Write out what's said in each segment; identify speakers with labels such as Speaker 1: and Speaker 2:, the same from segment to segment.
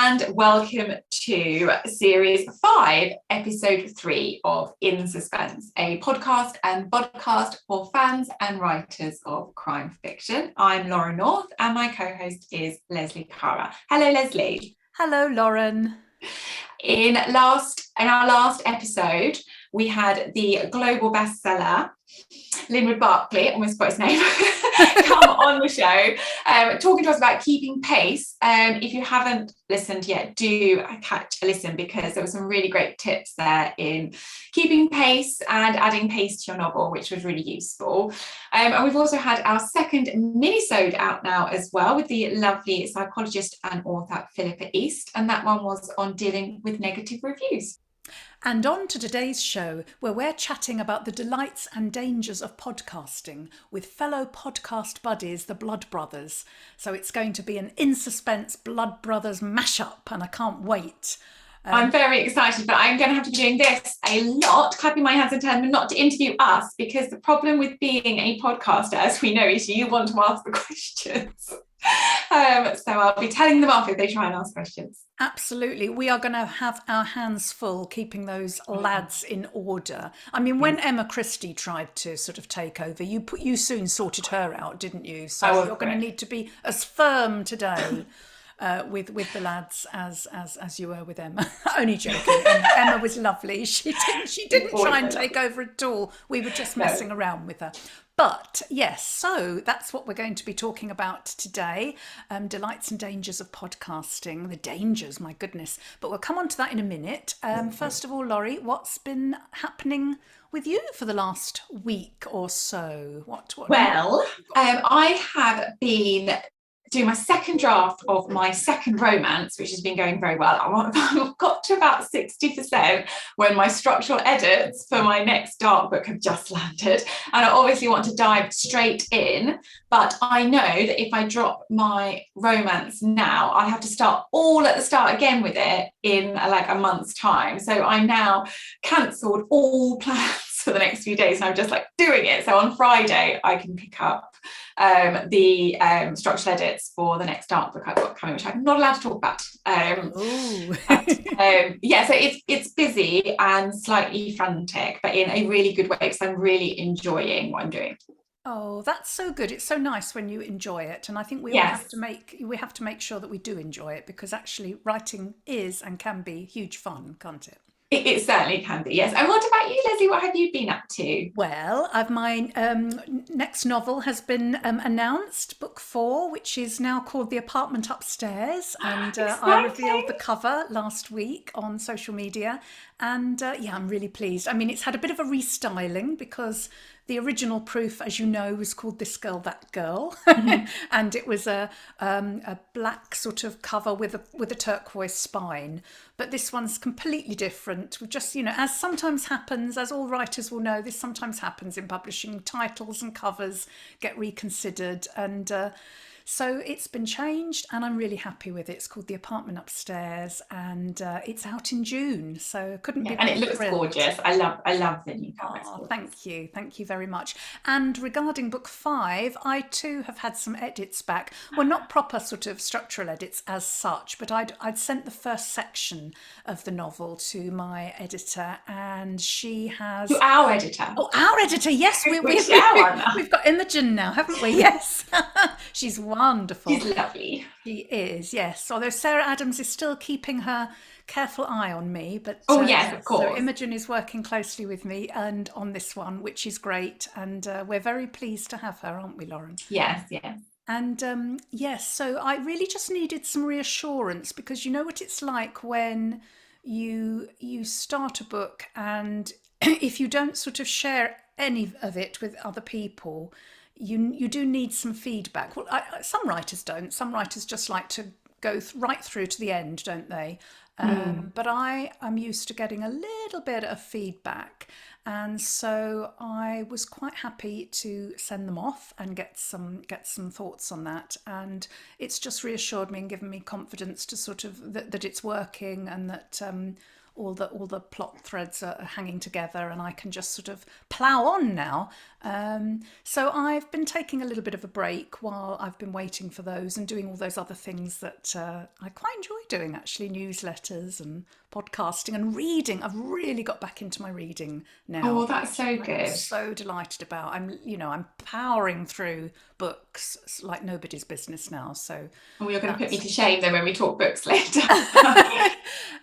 Speaker 1: and welcome to Series 5, Episode 3 of In Suspense, a podcast and vodcast for fans and writers of crime fiction. I'm Lauren North and my co-host is Leslie Cara. Hello, Leslie.
Speaker 2: Hello, Lauren.
Speaker 1: In our last episode, we had the global bestseller, Linwood Barclay, almost got his name, come on the show, talking to us about keeping pace. If you haven't listened yet, do catch a listen, because there were some really great tips there in keeping pace and adding pace to your novel, which was really useful. And we've also had our second mini-sode out now as well, with the lovely psychologist and author Philippa East, and that one was on dealing with negative reviews.
Speaker 2: And on to today's show, where we're chatting about the delights and dangers of podcasting with fellow podcast buddies, the Blood Brothers. So it's going to be an In Suspense Blood Brothers mashup, and I can't wait.
Speaker 1: I'm very excited, but I'm going to have to be doing this a lot, clapping my hands and telling them not to interview us, because the problem with being a podcaster, as we know, is you want to ask the questions. So I'll be telling them off if they try and ask questions.
Speaker 2: Absolutely. We are going to have our hands full keeping those lads in order. I mean, when Emma Christie tried to sort of take over, you soon sorted her out, didn't you? So you're going to need to be as firm today with the lads as you were with Emma. Only joking. Emma was lovely. She didn't try and take over at all. We were just messing around with her. But yes, so that's what we're going to be talking about today. Delights and dangers of podcasting. The dangers, my goodness. But we'll come on to that in a minute. First of all, Laurie, what's been happening with you for the last week or so?
Speaker 1: Well, I have been doing my second draft of my second romance, which has been going very well. I've got to about 60% when my structural edits for my next dark book have just landed. And I obviously want to dive straight in, but I know that if I drop my romance now, I'll have to start all at the start again with it in like a month's time. So I now cancelled all plans for the next few days, and I'm just like doing it. So on Friday I can pick up the structural edits for the next dark book I've got coming, which I'm not allowed to talk about. Yeah, so it's busy and slightly frantic, but in a really good way, because I'm really enjoying what I'm doing.
Speaker 2: Oh, that's so good. It's so nice when you enjoy it. And I think we all have to make sure that we do enjoy it, because actually writing is and can be huge fun, can't it?
Speaker 1: It certainly can be, yes. And what about you, Leslie? What have you been up to?
Speaker 2: Well, my next novel has been announced, book 4, which is now called The Apartment Upstairs. And I revealed the cover last week on social media. And yeah, I'm really pleased. I mean, it's had a bit of a restyling, because the original proof, as you know, was called This Girl, That Girl. Mm-hmm. And it was a black sort of cover with a turquoise spine. But this one's completely different. We've just, as sometimes happens, as all writers will know, this sometimes happens in publishing. Titles and covers get reconsidered. And so it's been changed, and I'm really happy with it. It's called The Apartment Upstairs, and it's out in June, so couldn't be.
Speaker 1: And it looks gorgeous. I love the new cover.
Speaker 2: Oh, thank you very much. And regarding book 5, I too have had some edits back. Well, not proper sort of structural edits as such, but I'd sent the first section of the novel to my editor, and she has.
Speaker 1: To our editor.
Speaker 2: Oh, our editor. Yes, we've got Imogen now, haven't we? Yes, she's wonderful.
Speaker 1: She's lovely.
Speaker 2: She is, yes. Although Sarah Adams is still keeping her careful eye on me, but
Speaker 1: yes, of course.
Speaker 2: So Imogen is working closely with me and on this one, which is great, and we're very pleased to have her, aren't we, Lauren?
Speaker 1: Yes.
Speaker 2: And yes, so I really just needed some reassurance, because you know what it's like when you start a book, and if you don't sort of share any of it with other people, you do need some feedback. Well, some writers don't. Some writers just like to go right through to the end, don't they? But I am used to getting a little bit of feedback, and so I was quite happy to send them off and get some thoughts on that. And it's just reassured me and given me confidence to sort of that it's working, and that all the plot threads are hanging together, and I can just sort of plough on now. So I've been taking a little bit of a break while I've been waiting for those and doing all those other things that I quite enjoy doing, actually, newsletters and podcasting and reading. I've really got back into my reading now.
Speaker 1: Oh, that's so
Speaker 2: I'm
Speaker 1: good.
Speaker 2: so delighted about. I'm powering through books like nobody's business now. So
Speaker 1: Oh, you're going to put me to shame then when we talk books later.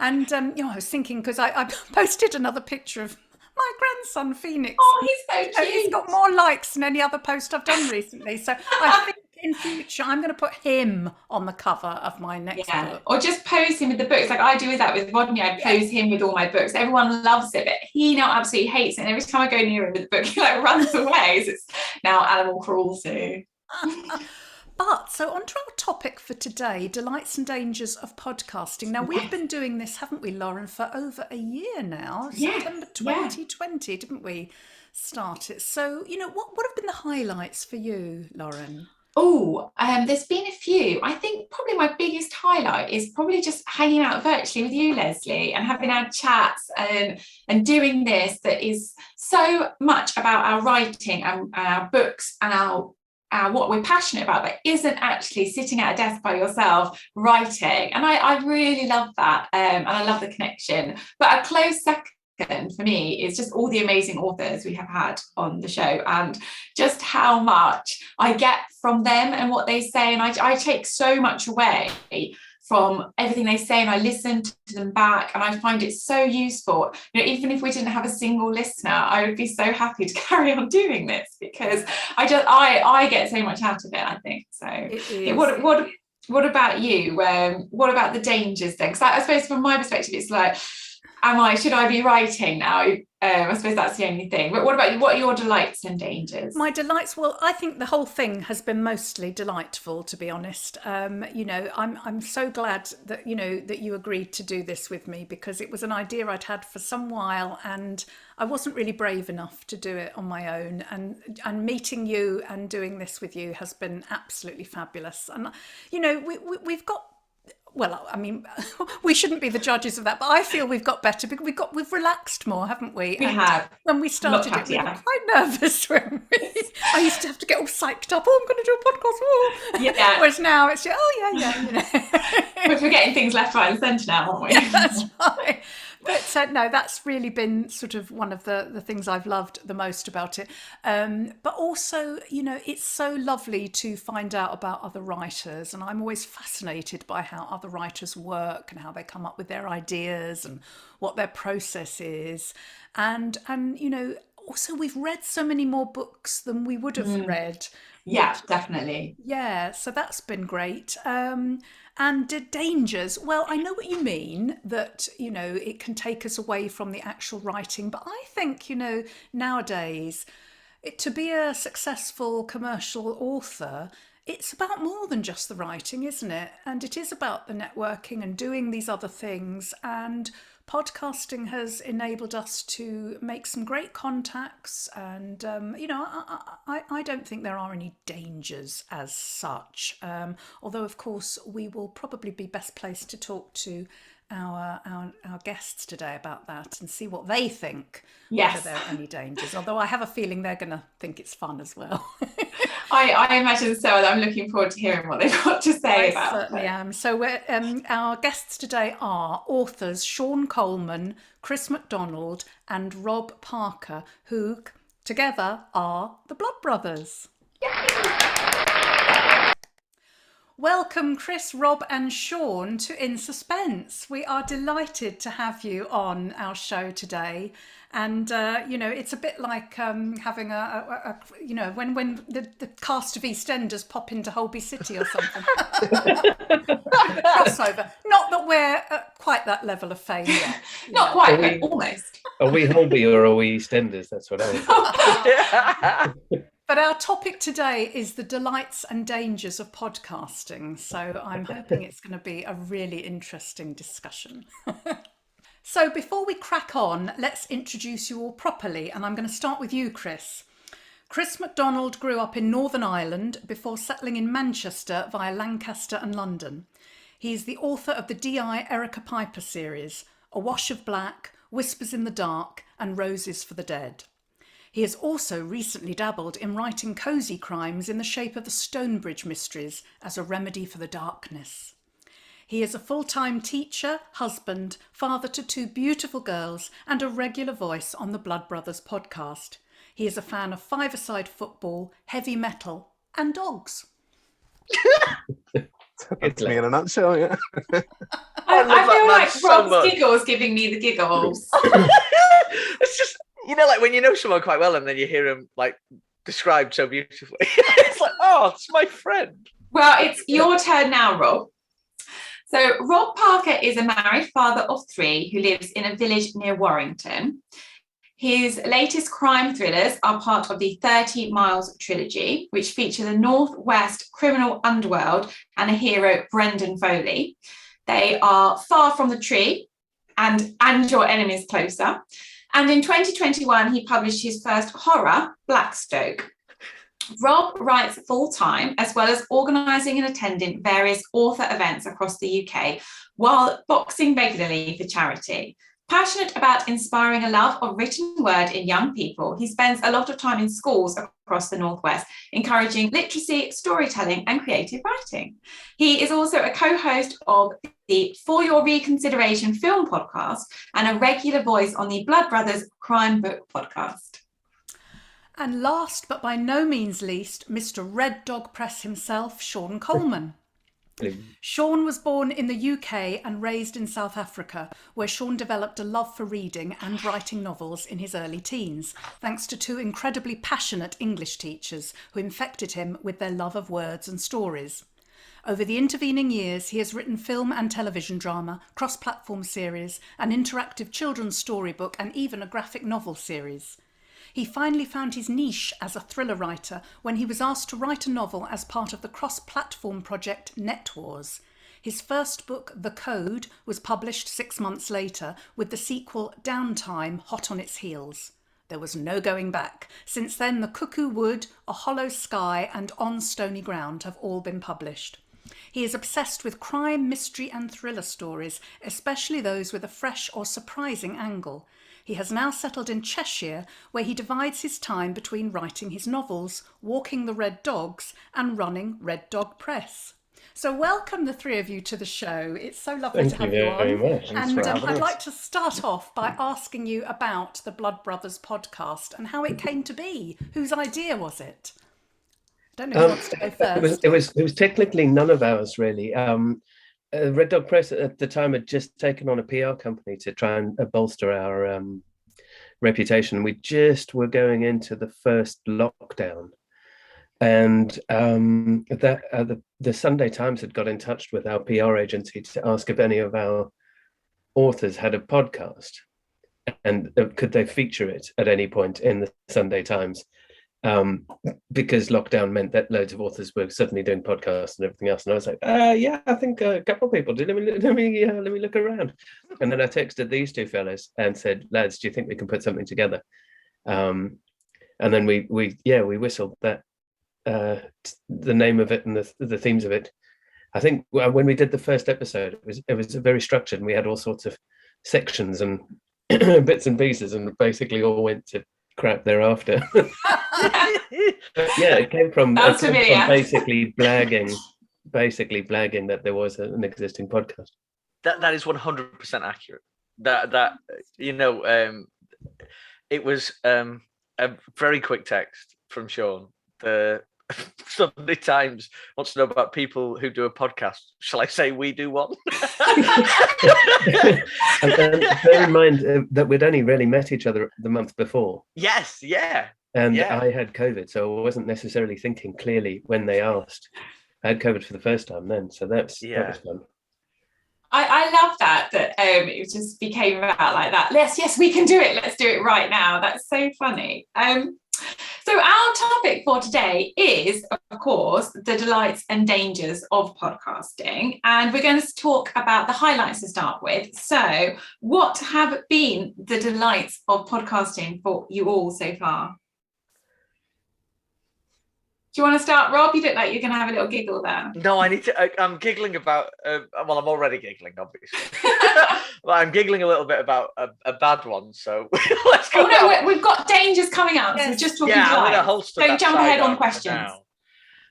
Speaker 2: and I was thinking, because I posted another picture of my grandson Phoenix.
Speaker 1: Oh, he's so cute.
Speaker 2: He's got more likes than any other post I've done recently. So I think in future I'm going to put him on the cover of my next book.
Speaker 1: Or just pose him with the books, like I do with that with Rodney. I pose him with all my books. Everyone loves it, but he now absolutely hates it. And every time I go near him with the book, he like runs away. So it's now animal cruelty.
Speaker 2: But so on to our topic for today, delights and dangers of podcasting. Now, we've been doing this, haven't we, Lauren, for over a year now? September 2020, didn't we start it? So, what have been the highlights for you, Lauren?
Speaker 1: Oh, there's been a few. I think probably my biggest highlight is probably just hanging out virtually with you, Leslie, and having our chats and doing this that is so much about our writing and our books and our what we're passionate about, but isn't actually sitting at a desk by yourself writing. And I really love that, and I love the connection. But a close second for me is just all the amazing authors we have had on the show, and just how much I get from them and what they say. And I take so much away from everything they say, and I listen to them back, and I find it so useful. Even if we didn't have a single listener, I would be so happy to carry on doing this, because I get so much out of it, I think. So what about you? What about the dangers then? Because I suppose from my perspective, it's like, should I be writing now? I suppose that's the only thing. But what about you? What are your delights and dangers?
Speaker 2: My delights, well, I think the whole thing has been mostly delightful, to be honest. I'm so glad that that you agreed to do this with me, because it was an idea I'd had for some while, and I wasn't really brave enough to do it on my own. And meeting you and doing this with you has been absolutely fabulous. And we've got. Well, I mean, we shouldn't be the judges of that, but I feel we've got better because we've relaxed more, haven't we?
Speaker 1: We have.
Speaker 2: When we started it, we were quite nervous. I used to have to get all psyched up. Oh, I'm going to do a podcast. Oh.
Speaker 1: Yeah.
Speaker 2: Whereas now it's
Speaker 1: We're forgetting things left, right, and centre now, aren't we?
Speaker 2: Yeah, that's right. But no, that's really been sort of one of the things I've loved the most about it. But also, it's so lovely to find out about other writers. And I'm always fascinated by how other writers work and how they come up with their ideas and what their process is. And also we've read so many more books than we would have read.
Speaker 1: Yeah, definitely.
Speaker 2: Yeah, so that's been great. And dangers, well, I know what you mean, that, it can take us away from the actual writing. But I think, nowadays, to be a successful commercial author, it's about more than just the writing, isn't it? And it is about the networking and doing these other things. And podcasting has enabled us to make some great contacts. And, I don't think there are any dangers as such. Although, of course, we will probably be best placed to talk to our guests today about that and see what they think, whether there are any dangers. Although I have a feeling they're going to think it's fun as well.
Speaker 1: I imagine so, and I'm looking forward to hearing what they've got to say about it. I certainly
Speaker 2: am. So our guests today are authors Sean Coleman, Chris McDonald and Rob Parker, who together are the Blood Brothers. Yay! Welcome, Chris, Rob and Sean, to In Suspense. We are delighted to have you on our show today. And, it's a bit like having when the cast of EastEnders pop into Holby City or something. Crossover. Not that we're at quite that level of fame yet.
Speaker 1: Not quite, but almost.
Speaker 3: Are we Holby or are we EastEnders? That's what I was.
Speaker 2: But our topic today is the delights and dangers of podcasting. So I'm hoping it's going to be a really interesting discussion. So before we crack on, let's introduce you all properly. And I'm going to start with you, Chris. Chris McDonald grew up in Northern Ireland before settling in Manchester via Lancaster and London. He is the author of the D.I. Erica Piper series, A Wash of Black, Whispers in the Dark, and Roses for the Dead. He has also recently dabbled in writing cosy crimes in the shape of the Stonebridge Mysteries as a remedy for the darkness. He is a full-time teacher, husband, father to 2 beautiful girls, and a regular voice on the Blood Brothers podcast. He is a fan of five-a-side football, heavy metal, and dogs.
Speaker 4: That's me in a nutshell, yeah.
Speaker 1: I feel like
Speaker 5: so
Speaker 1: Rob's
Speaker 5: much.
Speaker 1: giggles giving me the giggles.
Speaker 5: It's just, like when you know someone quite well and then you hear him like described so beautifully. It's like, oh, it's my friend.
Speaker 1: Well, it's your turn now, Rob. So Rob Parker is a married father of 3 who lives in a village near Warrington. His latest crime thrillers are part of the 30 Miles trilogy, which feature the Northwest criminal underworld and a hero, Brendan Foley. They are Far from the Tree and Your Enemies Closer. And in 2021, he published his first horror, Blackstoke. Rob writes full-time, as well as organising and attending various author events across the UK, while boxing regularly for charity. Passionate about inspiring a love of written word in young people, he spends a lot of time in schools across the Northwest, encouraging literacy, storytelling, and creative writing. He is also a co-host of the For Your Reconsideration film podcast and a regular voice on the Blood Brothers Crime Book podcast.
Speaker 2: And last but by no means least, Mr. Red Dog Press himself, Sean Coleman. Sean was born in the UK and raised in South Africa, where Sean developed a love for reading and writing novels in his early teens, thanks to 2 incredibly passionate English teachers who infected him with their love of words and stories. Over the intervening years, he has written film and television drama, cross-platform series, an interactive children's storybook, and even a graphic novel series. He finally found his niche as a thriller writer when he was asked to write a novel as part of the cross-platform project Net Wars. His first book, The Code, was published 6 months later, with the sequel Downtime hot on its heels. There was no going back. Since then, The Cuckoo Wood, A Hollow Sky, and On Stony Ground have all been published. He is obsessed with crime, mystery, and thriller stories, especially those with a fresh or surprising angle. He has now settled in Cheshire, where he divides his time between writing his novels, walking the red dogs, and running Red Dog Press. So welcome the 3 of you to the show. It's so lovely to have you on.
Speaker 3: Thank you very much.
Speaker 2: And I'd like to start off by asking you about the Blood Brothers podcast and how it came to be. Whose idea was it? I don't know who wants to go first.
Speaker 3: It was technically none of ours, really. Red Dog Press at the time had just taken on a PR company to try and bolster our reputation. We just were going into the first lockdown, and the Sunday Times had got in touch with our PR agency to ask if any of our authors had a podcast, and could they feature it at any point in the Sunday Times. Because lockdown meant that loads of authors were suddenly doing podcasts and everything else, and I was like, yeah, I think a couple of people did. Let me look around. And then I texted these 2 fellas and said, lads, do you think we can put something together? And then we whistled that the name of it and the themes of it. I think when we did the first episode, it was very structured, and we had all sorts of sections and bits and pieces, and basically all went to crap thereafter. Yeah, it came from basically blagging that there was an existing podcast.
Speaker 5: That is 100% accurate. It was a very quick text from Sean. The Sunday Times wants to know about people who do a podcast. Shall I say we do one?
Speaker 3: And then bear in mind that we'd only really met each other the month before.
Speaker 5: Yes, yeah.
Speaker 3: And I had COVID, so I wasn't necessarily thinking clearly when they asked. I had COVID for the first time then, so that was fun.
Speaker 1: I love that it just became about like that. Yes, we can do it. Let's do it right now. That's so funny. So our topic for today is, of course, the delights and dangers of podcasting. And we're going to talk about the highlights to start with. So what have been the delights of podcasting for you all so far? Do you want to start, Rob? You look like you're going to have a little giggle there.
Speaker 5: No, I need to. I'm giggling about. Well, I'm already giggling, obviously. Well, I'm giggling a little bit about a bad one, so let's go.
Speaker 1: Oh no, we've got dangers coming up. So we're just talking
Speaker 5: I'm going to
Speaker 1: delight.
Speaker 5: holster
Speaker 1: Don't
Speaker 5: that
Speaker 1: jump ahead on
Speaker 5: sidearm for
Speaker 1: questions.
Speaker 5: now.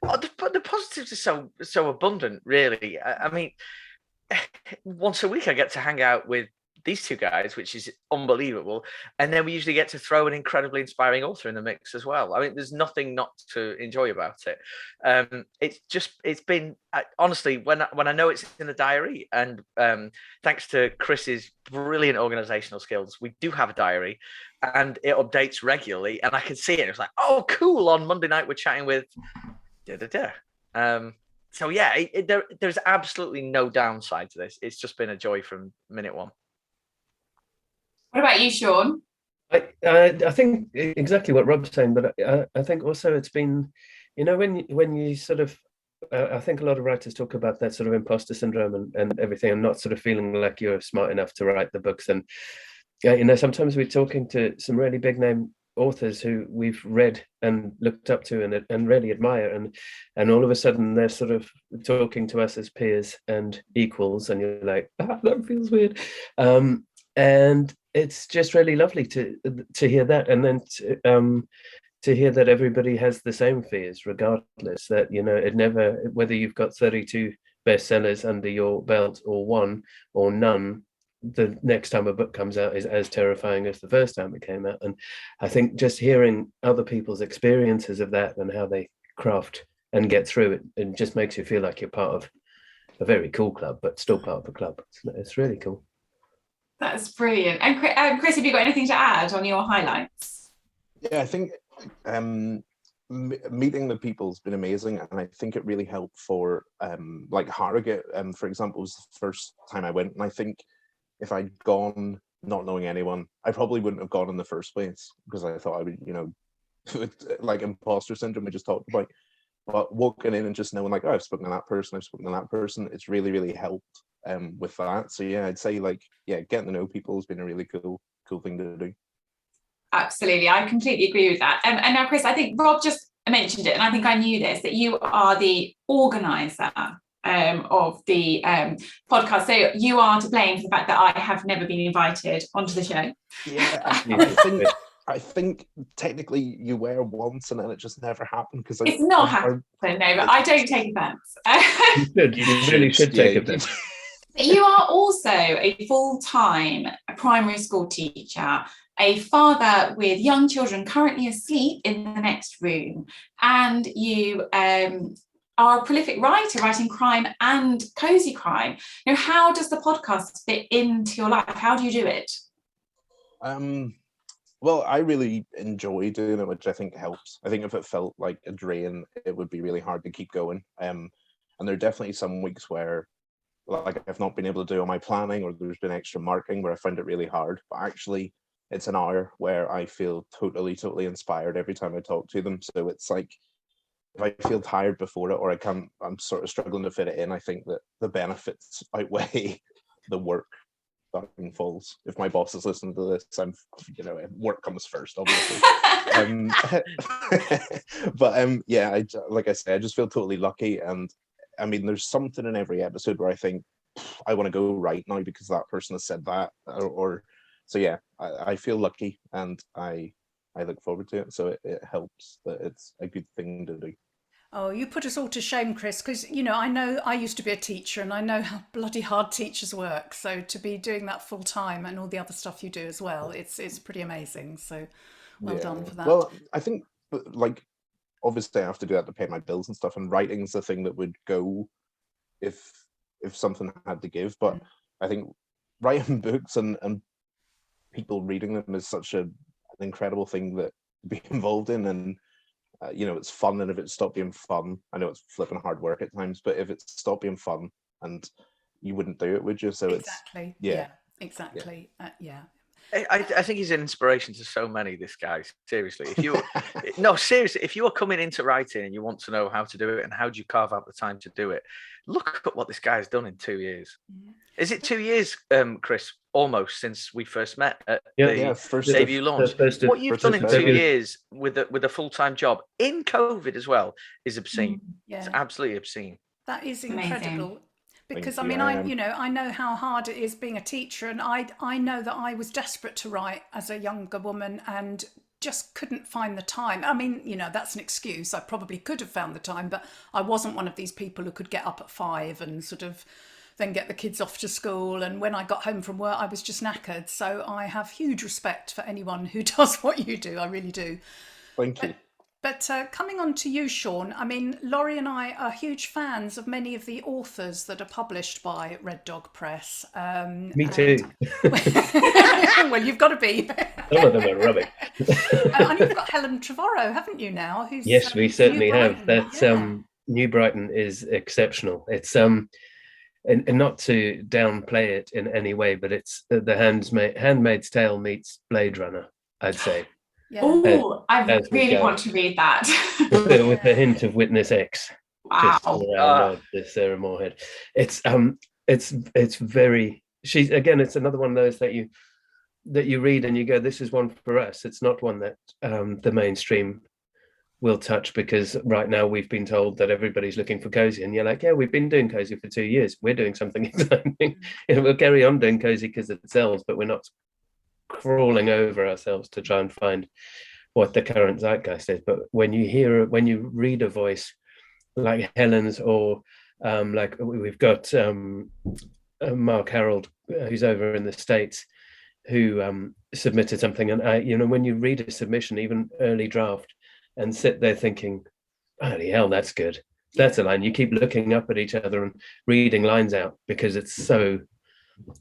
Speaker 5: Oh, the positives are so abundant, really. I mean, once a week I get to hang out with these two guys, which is unbelievable, and then we usually get to throw an incredibly inspiring author in the mix as well. I mean, there's nothing not to enjoy about it. It's been honestly, when I know it's in the diary, and thanks to Chris's brilliant organizational skills, we do have a diary and it updates regularly, and I can see it. It's like, oh cool, on Monday night we're chatting with so yeah, there's absolutely no downside to this. It's just been a joy from minute one.
Speaker 1: What about you, Sean?
Speaker 3: I think exactly what Rob's saying, but I think also it's been, when you sort of, I think a lot of writers talk about that sort of imposter syndrome and everything, and not sort of feeling like you're smart enough to write the books. And sometimes we're talking to some really big name authors who we've read and looked up to and really admire, and all of a sudden they're sort of talking to us as peers and equals, and you're like, that feels weird. And it's just really lovely to hear that, and then to hear that everybody has the same fears, regardless. That it never, whether you've got 32 bestsellers under your belt or one or none, the next time a book comes out is as terrifying as the first time it came out. And I think just hearing other people's experiences of that and how they craft and get through it, it just makes you feel like you're part of a very cool club, but still part of a club. It's really cool.
Speaker 1: That's brilliant. And Chris, have you got anything to add on your highlights?
Speaker 4: Yeah, I think meeting the people has been amazing, and I think it really helped for like Harrogate, for example, was the first time I went, and I think if I'd gone not knowing anyone, I probably wouldn't have gone in the first place, because I thought I would, like imposter syndrome we just talked about. But walking in and just knowing, like, oh, I've spoken to that person, it's really, really helped with that. So yeah, I'd say getting to know people has been a really cool thing to do.
Speaker 1: Absolutely, I completely agree with that. And now, Chris, I think Rob just mentioned it, and I think I knew this, that you are the organizer of the podcast. So you are to blame for the fact that I have never been invited onto the show.
Speaker 4: Yeah, I think technically you were once, and then it just never happened because
Speaker 1: it's not happened. No, but I don't take offence.
Speaker 3: You really should take offence.
Speaker 1: You are also a full-time primary school teacher, a father with young children currently asleep in the next room, and you are a prolific writer, writing crime and cozy crime. How does the podcast fit into your life? How do you do it?
Speaker 4: Well, I really enjoy doing it, which I think helps. I think if it felt like a drain, it would be really hard to keep going. And there are definitely some weeks where, like, I've not been able to do all my planning, or there's been extra marking where I find it really hard. But actually, it's an hour where I feel totally inspired every time I talk to them. So it's like, if I feel tired before it, or I'm sort of struggling to fit it in, I think that the benefits outweigh the work that falls. If my boss is listening to this, work comes first, obviously. But yeah, like I said, I just feel totally lucky. And I mean, there's something in every episode where I think, I want to go right now because that person has said that, or so yeah, I feel lucky, and I look forward to it. So it helps that it's a good thing to do.
Speaker 2: Oh, you put us all to shame, Chris, because, I know I used to be a teacher, and I know how bloody hard teachers work. So to be doing that full time and all the other stuff you do as well, it's pretty amazing. So well done for that.
Speaker 4: Well, I think, like, obviously I have to do that to pay my bills and stuff, and writing's the thing that would go if something had to give. But I think writing books and people reading them is such an incredible thing that to be involved in, and it's fun. And if it stopped being fun, I know it's flipping hard work at times, but if it stopped being fun, and you wouldn't do it, would you? So
Speaker 2: exactly. Exactly. Yeah.
Speaker 5: I think he's an inspiration to so many, this guy. Seriously, if you are coming into writing and you want to know how to do it and how do you carve out the time to do it, look at what this guy has done in 2 years. Is it 2 years, Chris, almost, since we first met at the debut launch? What you've done in 2 years with a full-time job in COVID as well is obscene. It's absolutely obscene.
Speaker 2: That is incredible.
Speaker 1: Amazing.
Speaker 2: because I
Speaker 4: you.
Speaker 2: mean, I know how hard it is being a teacher, and I know that I was desperate to write as a younger woman and just couldn't find the time. I mean, that's an excuse. I probably could have found the time, but I wasn't one of these people who could get up at 5 and sort of then get the kids off to school. And when I got home from work, I was just knackered. So I have huge respect for anyone who does what you do. I really do.
Speaker 4: Thank you.
Speaker 2: But coming on to you, Sean, I mean, Laurie and I are huge fans of many of the authors that are published by Red Dog Press.
Speaker 3: Me too.
Speaker 2: Well, you've got to be.
Speaker 3: Some of them are rubbish.
Speaker 2: And you've got Helen Trevorrow, haven't you now? Who's,
Speaker 3: Yes, we certainly
Speaker 2: New
Speaker 3: have.
Speaker 2: Brighton.
Speaker 3: That's New Brighton is exceptional. It's and not to downplay it in any way, but it's the Handmaid's Tale meets Blade Runner, I'd say.
Speaker 2: Yeah.
Speaker 1: Oh, I
Speaker 3: as we
Speaker 1: really
Speaker 3: go.
Speaker 1: want to read that.
Speaker 3: with a hint of Witness X.
Speaker 1: Wow.
Speaker 3: Just around the Sarah Moorhead. It's very. She's again. It's another one of those that you read and you go, this is one for us. It's not one that the mainstream will touch, because right now we've been told that everybody's looking for cozy, and you're like, yeah, we've been doing cozy for 2 years. We're doing something exciting. We'll carry on doing cozy because it sells, but we're not crawling over ourselves to try and find what the current zeitgeist is. But when you read a voice like Helen's, or like we've got Mark Harold, who's over in the States, who submitted something, and when you read a submission, even early draft, and sit there thinking, holy hell, that's good, that's a line, you keep looking up at each other and reading lines out because it's so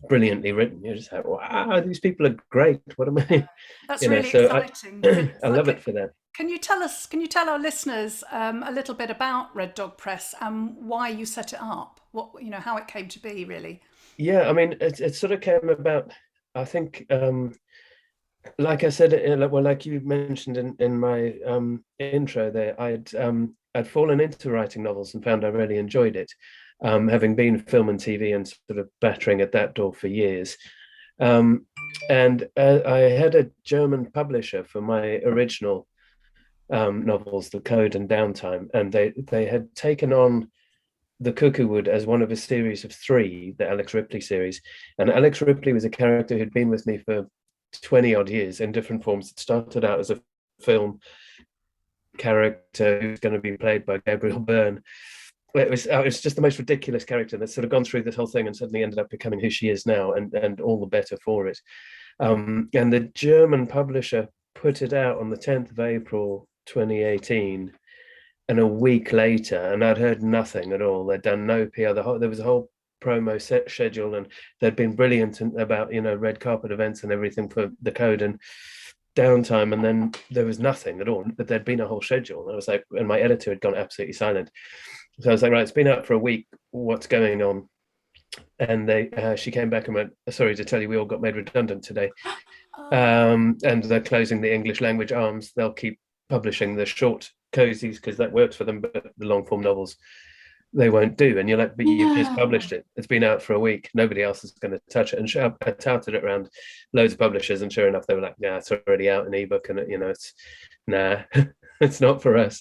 Speaker 3: brilliantly written. You're just like, wow, these people are great. What am I?
Speaker 2: That's really exciting.
Speaker 3: I love it for that.
Speaker 2: Can you tell our listeners a little bit about Red Dog Press and why you set it up? What, how it came to be, really?
Speaker 3: Yeah, I mean, it sort of came about, I think, like I said, like you mentioned in my intro there, I'd fallen into writing novels and found I really enjoyed it. Having been film and TV and sort of battering at that door for years. And I had a German publisher for my original novels, The Code and Downtime, and they had taken on The Cuckoowood as one of a series of 3, the Alex Ripley series. And Alex Ripley was a character who'd been with me for 20 odd years in different forms. It started out as a film character who's going to be played by Gabriel Byrne. It was just the most ridiculous character that's sort of gone through this whole thing and suddenly ended up becoming who she is now, and all the better for it. And the German publisher put it out on the 10th of April 2018, and a week later, and I'd heard nothing at all. They'd done no PR. There was a whole promo set schedule, and they'd been brilliant about red carpet events and everything for The Code and Downtime, and then there was nothing at all. But there'd been a whole schedule, and I was like, and my editor had gone absolutely silent. So I was like, right, it's been out for a week. What's going on? And she came back and went, sorry to tell you, we all got made redundant today. And they're closing the English language arms. They'll keep publishing the short cozies because that works for them, but the long form novels they won't do. And you're like, but you've just published it. It's been out for a week. Nobody else is going to touch it. And I touted it around loads of publishers, and sure enough, they were like, nah, it's already out in ebook, and it's it's not for us.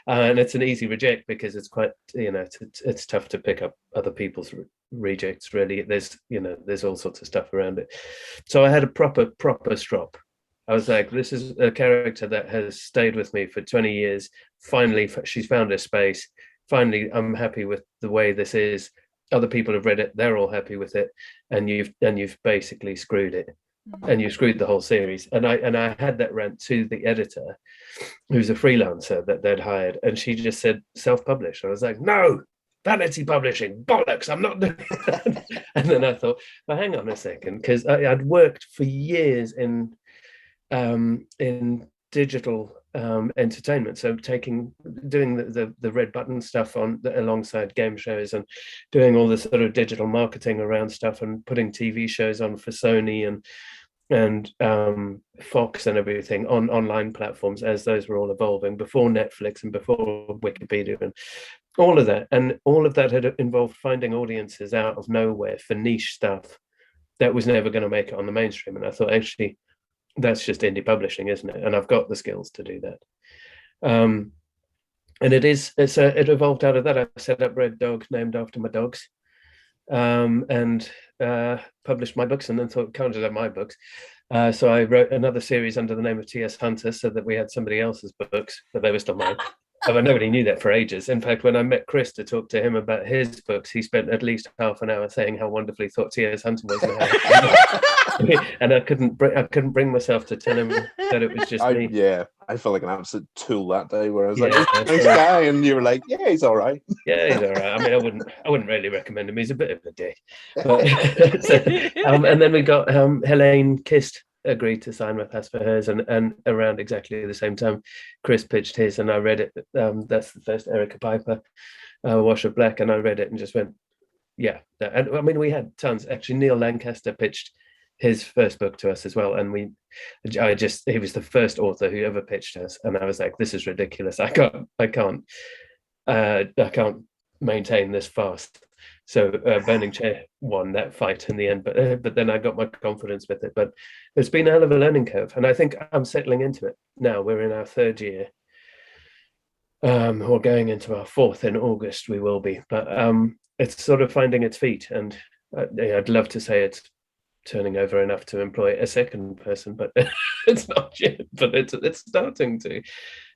Speaker 3: And it's an easy reject because it's quite, it's tough to pick up other people's rejects, really. There's all sorts of stuff around it. So I had a proper strop. I was like, this is a character that has stayed with me for 20 years. Finally, she's found her space. Finally, I'm happy with the way this is. Other people have read it. They're all happy with it. And you've basically screwed it. And you screwed the whole series. And I had that rant to the editor, who's a freelancer that they'd hired, and she just said self-publish. I was like, no, vanity publishing, bollocks, I'm not doing that. And then I thought, well, hang on a second, because I'd worked for years in digital entertainment, so doing the red button stuff alongside game shows, and doing all the sort of digital marketing around stuff, and putting TV shows on for Sony and Fox and everything on online platforms as those were all evolving, before Netflix and before Wikipedia and all of that. And all of that had involved finding audiences out of nowhere for niche stuff that was never going to make it on the mainstream. And I thought, actually, that's just indie publishing, isn't it? And I've got the skills to do that. And it evolved out of that. I set up Red Dog, named after my dogs. and published my books, and then thought, can't just have my books. So I wrote another series under the name of T.S. Hunter, so that we had somebody else's books, but they were still mine. But nobody knew that for ages. In fact, when I met Chris to talk to him about his books, he spent at least half an hour saying how wonderful he thought T.S. Hunter was. And I couldn't bring myself to tell him that it was just me.
Speaker 4: Yeah, I felt like an absolute tool that day, where I was
Speaker 3: Yeah,
Speaker 4: like, nice guy, and you were like, yeah, he's all right.
Speaker 3: Yeah, he's all right. I mean, I wouldn't really recommend him. He's a bit of a dick. But, and then we got Helene Kist agreed to sign my pass for hers, and around exactly the same time Chris pitched his, and I read it. That's the first Erica Piper, Wash of Black, and I read it and just went, yeah. And I mean, we had tons. Actually, Neil Lancaster pitched his first book to us as well, and he was the first author who ever pitched us, and I was like, this is ridiculous. I can't maintain this fast. So Burning Chair won that fight in the end, but then I got my confidence with it. But it's been a hell of a learning curve, and I think I'm settling into it now. We're in our third year. We're going into our fourth in August. We will be, but it's sort of finding its feet, and I'd love to say it's turning over enough to employ a second person, but it's not yet. But it's starting to.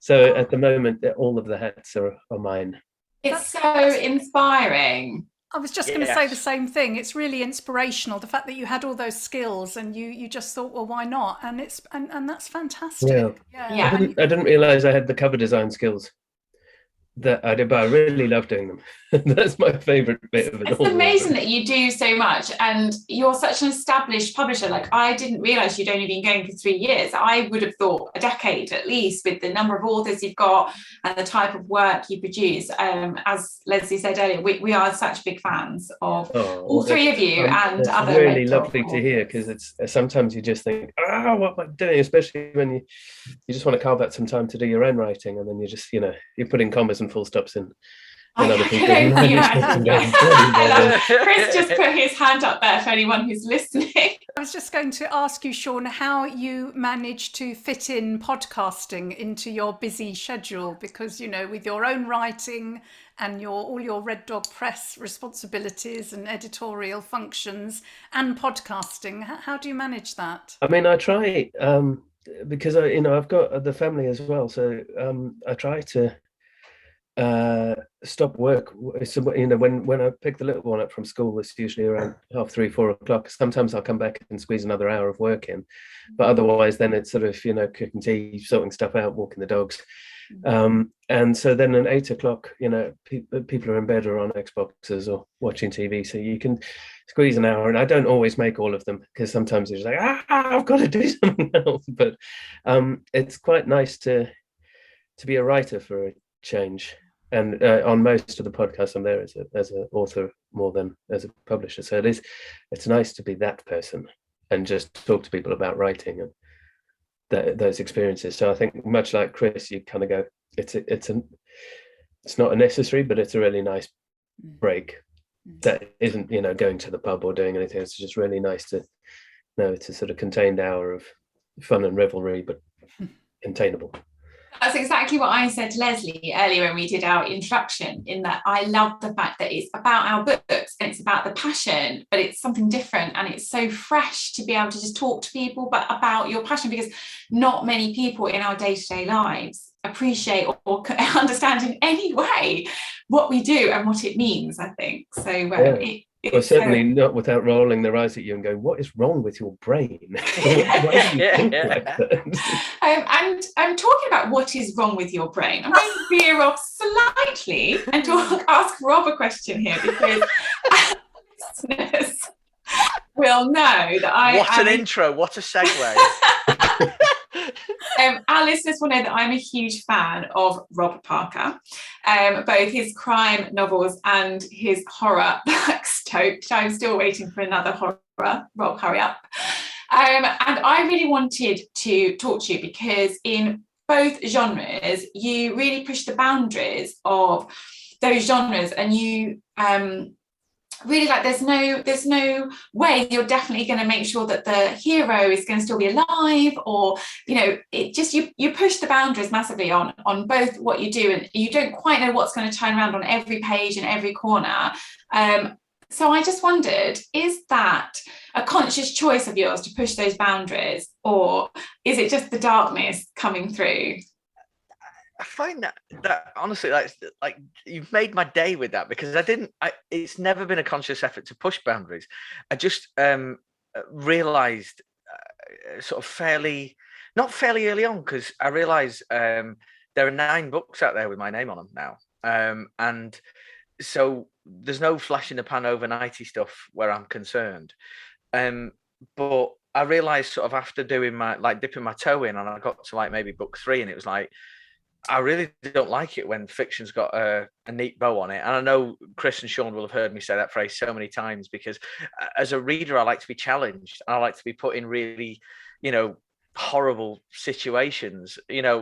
Speaker 3: So at the moment, all of the hats are mine.
Speaker 1: It's so inspiring.
Speaker 2: I was just going to say the same thing. It's really inspirational, the fact that you had all those skills and you just thought, well, why not? And that's fantastic.
Speaker 3: Yeah. I didn't realize I had the cover design skills that I did, but I really love doing them. That's my favorite bit of it.
Speaker 1: It's amazing that you do so much, and you're such an established publisher. Like, I didn't realize you'd only been going for 3 years. I would have thought a decade at least, with the number of authors you've got and the type of work you produce. As Leslie said earlier, we are such big fans of all three of you, and other.
Speaker 3: It's really lovely to hear, because it's sometimes you just think, what am I doing? Especially when you just want to carve out some time to do your own writing, and then you just you're putting commas and full stops in. Chris
Speaker 1: just put his hand up there for anyone who's listening.
Speaker 2: I was just going to ask you, Sean, how you manage to fit in podcasting into your busy schedule, because with your own writing and all your Red Dog Press responsibilities and editorial functions and podcasting, how do you manage that?
Speaker 3: I mean, I try, because I've got the family as well, so I try to stop work. So, when I pick the little one up from school, it's usually around 3:30, 4 o'clock. Sometimes I'll come back and squeeze another hour of work in, but otherwise then it's sort of cooking tea, sorting stuff out, walking the dogs, and so then at 8 o'clock people are in bed or on Xboxes or watching TV, so you can squeeze an hour. And I don't always make all of them, because sometimes you're just like, I've got to do something else. But it's quite nice to be a writer for a change. And on most of the podcasts, I'm there as an author more than as a publisher. So it's nice to be that person and just talk to people about writing and those experiences. So I think, much like Chris, you kind of go, it's not a necessary, but it's a really nice break that isn't going to the pub or doing anything. It's just really nice to know it's a sort of contained hour of fun and revelry, but containable.
Speaker 1: That's exactly what I said to Leslie earlier when we did our introduction, in that I love the fact that it's about our books and it's about the passion, but it's something different, and it's so fresh to be able to just talk to people but about your passion, because not many people in our day-to-day lives appreciate or understand in any way what we do and what it means, I think. So
Speaker 3: well, certainly not without rolling their eyes at you and going, what is wrong with your brain? Why do you think like that?
Speaker 1: And I'm talking about what is wrong with your brain. I'm going to veer off slightly and ask Rob a question here, because listeners will know that
Speaker 5: What an intro, what a segue.
Speaker 1: Our listeners will know that I'm a huge fan of Rob Parker, both his crime novels and his horror, Black Stoked. I'm still waiting for another horror. Rob, hurry up. And I really wanted to talk to you because in both genres, you really push the boundaries of those genres, and you really, like, there's no way you're definitely going to make sure that the hero is going to still be alive, or it just, you push the boundaries massively on both what you do, and you don't quite know what's going to turn around on every page and every corner. So I just wondered, is that a conscious choice of yours to push those boundaries, or is it just the darkness coming through?
Speaker 5: I find that honestly, like you've made my day with that, because it's never been a conscious effort to push boundaries. I just realized sort of not fairly early on, because I realized there are 9 books out there with my name on them now, and so there's no flash in the pan overnighty stuff where I'm concerned. But I realized sort of after doing dipping my toe in, and I got to like maybe book 3, and it was like, I really don't like it when fiction's got a neat bow on it. And I know Chris and Sean will have heard me say that phrase so many times, because as a reader, I like to be challenged. I like to be put in really, horrible situations,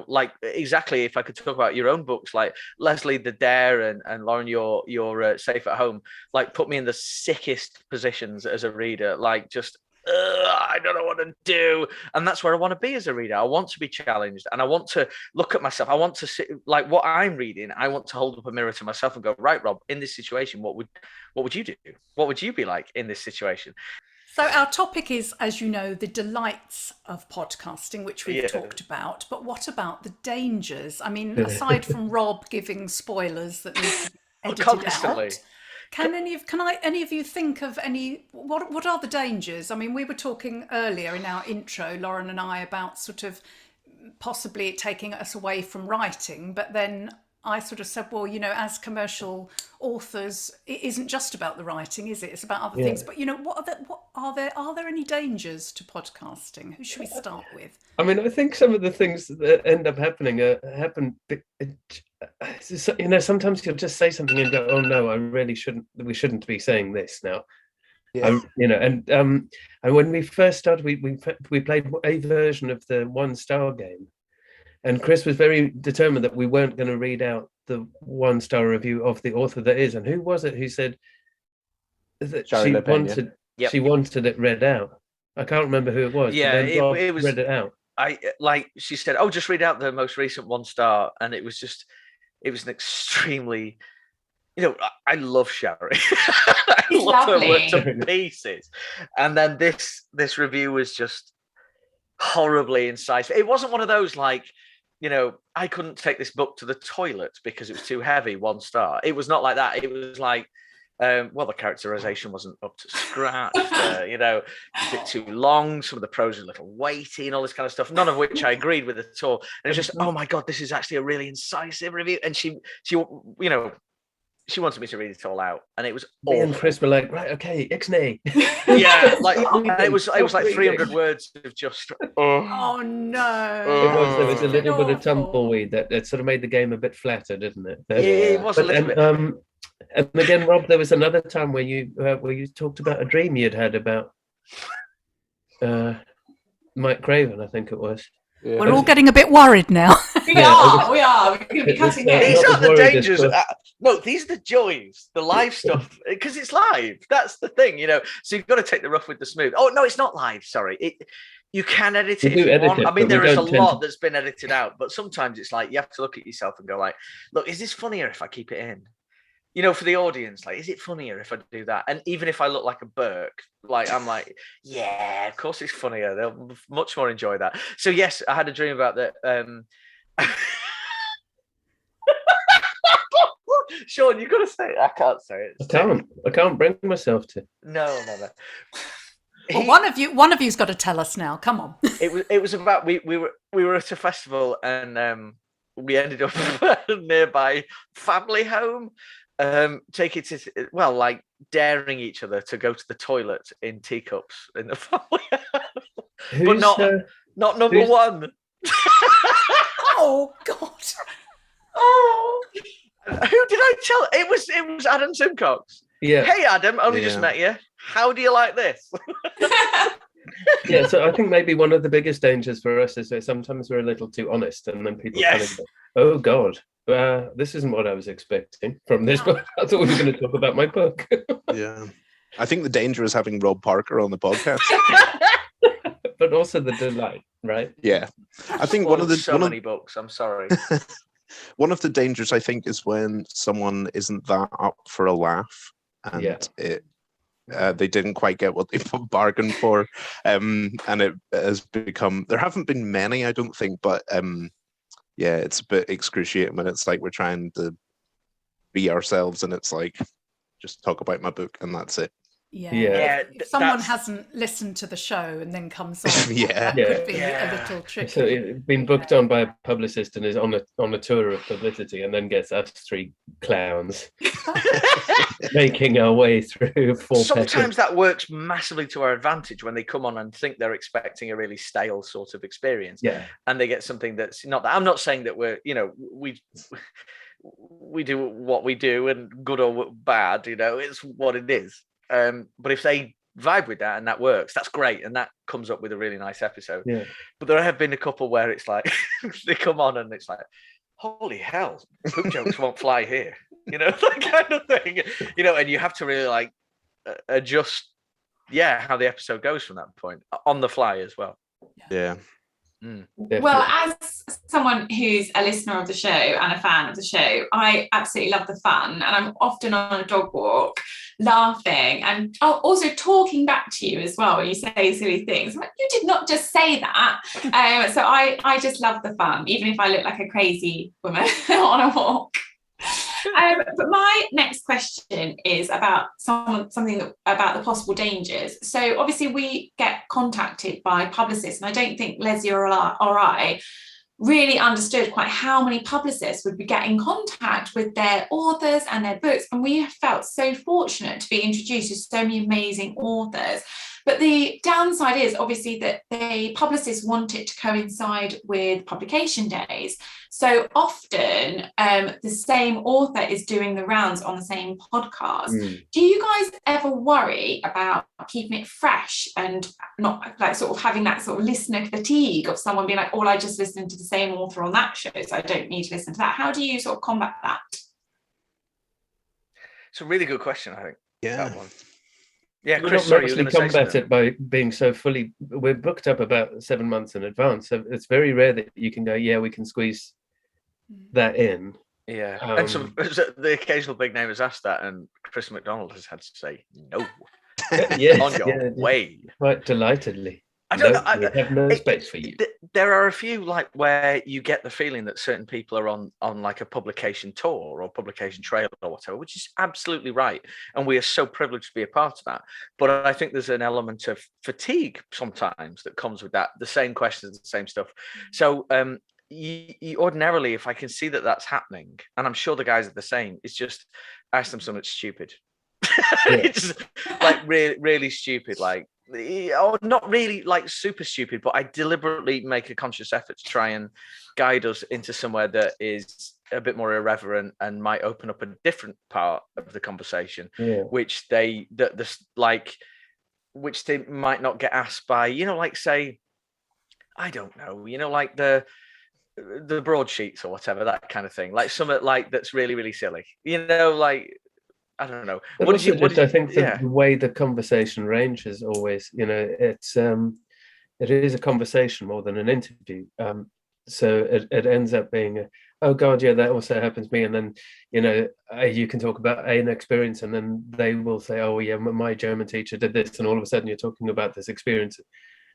Speaker 5: like exactly, if I could talk about your own books, like Leslie the Dare and Lauren, you're Safe at Home, like put me in the sickest positions as a reader, like just I don't know what to do. And that's where I want to be as a reader. I want to be challenged, and I want to look at myself. I want to sit, like what I'm reading, I want to hold up a mirror to myself and go, right, Rob, in this situation, what would you do? What would you be like in this situation?
Speaker 2: So our topic is, as you know, the delights of podcasting, which we've talked about. But what about the dangers? I mean, aside from Rob giving spoilers that need to be edited out, can any of you think of any? What are the dangers? I mean, we were talking earlier in our intro, Lauren and I, about sort of possibly taking us away from writing, but then I sort of said, well, as commercial authors, it isn't just about the writing, is it? It's about other things. But what are there any dangers to podcasting? Who should we start with?
Speaker 3: I mean, I think some of the things that end up happening happen. Sometimes you'll just say something and go, "Oh no, we shouldn't be saying this now." Yeah. And when we first started, we played a version of the 1-star game. And Chris was very determined that we weren't going to read out the 1-star review of the author that is. And who was it who said that she wanted it read out? I can't remember who it was.
Speaker 5: Yeah,
Speaker 3: it was read it out.
Speaker 5: She said, "Oh, just read out the most recent 1-star," and it was an extremely, I love Shari. I love her work to pieces. And then this review was just horribly incisive. It wasn't one of those like, I couldn't take this book to the toilet because it was too heavy, 1-star. It was not like that. It was like, the characterization wasn't up to scratch. It was a bit too long. Some of the prose was a little weighty and all this kind of stuff, none of which I agreed with at all. And it was just, oh my God, this is actually a really incisive review. And she wanted me to read it all out, and it was awful.
Speaker 3: Me and Chris were like, right, okay, ixnay.
Speaker 5: Yeah, it was like 300 words of just.
Speaker 2: Oh no!
Speaker 3: There was a little bit of tumbleweed that sort of made the game a bit flatter, didn't it?
Speaker 5: It was a little bit.
Speaker 3: And again, Rob, there was another time where you talked about a dream you'd had about Mike Craven, I think it was.
Speaker 2: Yeah. We're all getting a bit worried now.
Speaker 1: We are. We're going to be cutting it.
Speaker 5: These aren't the dangers. No, these are the joys, the live stuff, because it's live. That's the thing, So you've got to take the rough with the smooth. Oh, no, it's not live. Sorry. You can edit it if you want. I mean, there is a lot that's been edited out, but sometimes it's like you have to look at yourself and go like, look, is this funnier if I keep it in? For the audience, like, is it funnier if I do that? And even if I look like a Burke, like, I'm like, yeah, of course it's funnier. They'll much more enjoy that. So yes, I had a dream about that. Sean, you've got to say it. I can't say it.
Speaker 3: I can't bring myself to.
Speaker 5: No.
Speaker 2: Well, one of you's got to tell us now. Come on.
Speaker 5: It was about we were at a festival, and we ended up nearby family home. Daring each other to go to the toilet in teacups in the family house. But not number one.
Speaker 2: Oh God.
Speaker 5: Oh, who did I tell? It was Adam Simcox.
Speaker 3: Yeah.
Speaker 5: Hey Adam, only just met you. How do you like this?
Speaker 3: Yeah, so I think maybe one of the biggest dangers for us is that sometimes we're a little too honest, and then people kind of go, oh God, this isn't what I was expecting from this book. I thought we were going to talk about my book.
Speaker 4: Yeah. I think the danger is having Rob Parker on the podcast.
Speaker 3: But also the delight, right?
Speaker 4: Yeah. I think
Speaker 5: many books, I'm sorry.
Speaker 4: One of the dangers, I think, is when someone isn't that up for a laugh, and they didn't quite get what they bargained for, and it has become. There haven't been many, I don't think, but yeah, it's a bit excruciating when it's like we're trying to be ourselves, and it's like just talk about my book, and that's it.
Speaker 2: Yeah. If someone hasn't listened to the show and then comes on, that could be a little tricky.
Speaker 3: So it's been booked on by a publicist and is on a tour of publicity, and then gets us three clowns making our way through 4
Speaker 5: Sometimes
Speaker 3: pages.
Speaker 5: that works massively to our advantage when they come on and think they're expecting a really stale sort of experience, and they get something that's not that. I'm not saying that we do what we do, and good or bad, it's what it is. But if they vibe with that and that works, that's great, and that comes up with a really nice episode. But there have been a couple where it's like they come on and it's like, holy hell, poop jokes won't fly here, that kind of thing, and you have to really like adjust how the episode goes from that point on the fly as well.
Speaker 1: Well, as someone who's a listener of the show and a fan of the show, I absolutely love the fun, and I'm often on a dog walk laughing and also talking back to you as well when you say silly things. I'm like, you did not just say that. So I just love the fun, even if I look like a crazy woman on a walk. But my next question is about something about the possible dangers. So obviously we get contacted by publicists, and I don't think Leslie or I really understood quite how many publicists would be getting in contact with their authors and their books, and we have felt so fortunate to be introduced to so many amazing authors. But the downside is obviously that the publicists want it to coincide with publication days. So often the same author is doing the rounds on the same podcast. Do you guys ever worry about keeping it fresh and not like sort of having that sort of listener fatigue of someone being like, oh, I just listened to the same author on that show, so I don't need to listen to that? How do you sort of combat that?
Speaker 5: It's a really good question, I think.
Speaker 4: Yeah.
Speaker 5: That one. Yeah,
Speaker 3: We're
Speaker 5: Chris,
Speaker 3: not
Speaker 5: sorry, you
Speaker 3: mostly
Speaker 5: were going to say
Speaker 3: combat it by being so fully. We're booked up about 7 months in advance, so it's very rare that you can go, we can squeeze that in.
Speaker 5: Yeah, and so the occasional big name has asked that, and Chris McDonald has had to say no. On your way.
Speaker 3: Quite delightedly.
Speaker 5: I don't know.
Speaker 3: We have no space for you.
Speaker 5: There are a few like where you get the feeling that certain people are on like a publication tour or publication trail or whatever, which is absolutely right, and we are so privileged to be a part of that. But I think there's an element of fatigue sometimes that comes with that. The same questions, the same stuff. So you ordinarily, if I can see that that's happening, and I'm sure the guys are the same, it's just ask them something stupid. It's like really, really stupid, like. Or not really like super stupid, but I deliberately make a conscious effort to try and guide us into somewhere that is a bit more irreverent and might open up a different part of the conversation, which they might not get asked by, like say, I don't know, like the broadsheets or whatever, that kind of thing, like something like that's really, really silly, like. I don't know.
Speaker 3: But I think the way the conversation ranges always, it is a conversation more than an interview. So it ends up being, oh God, that also happens to me. And then, you can talk about an experience, and then they will say, oh yeah, my German teacher did this. And all of a sudden you're talking about this experience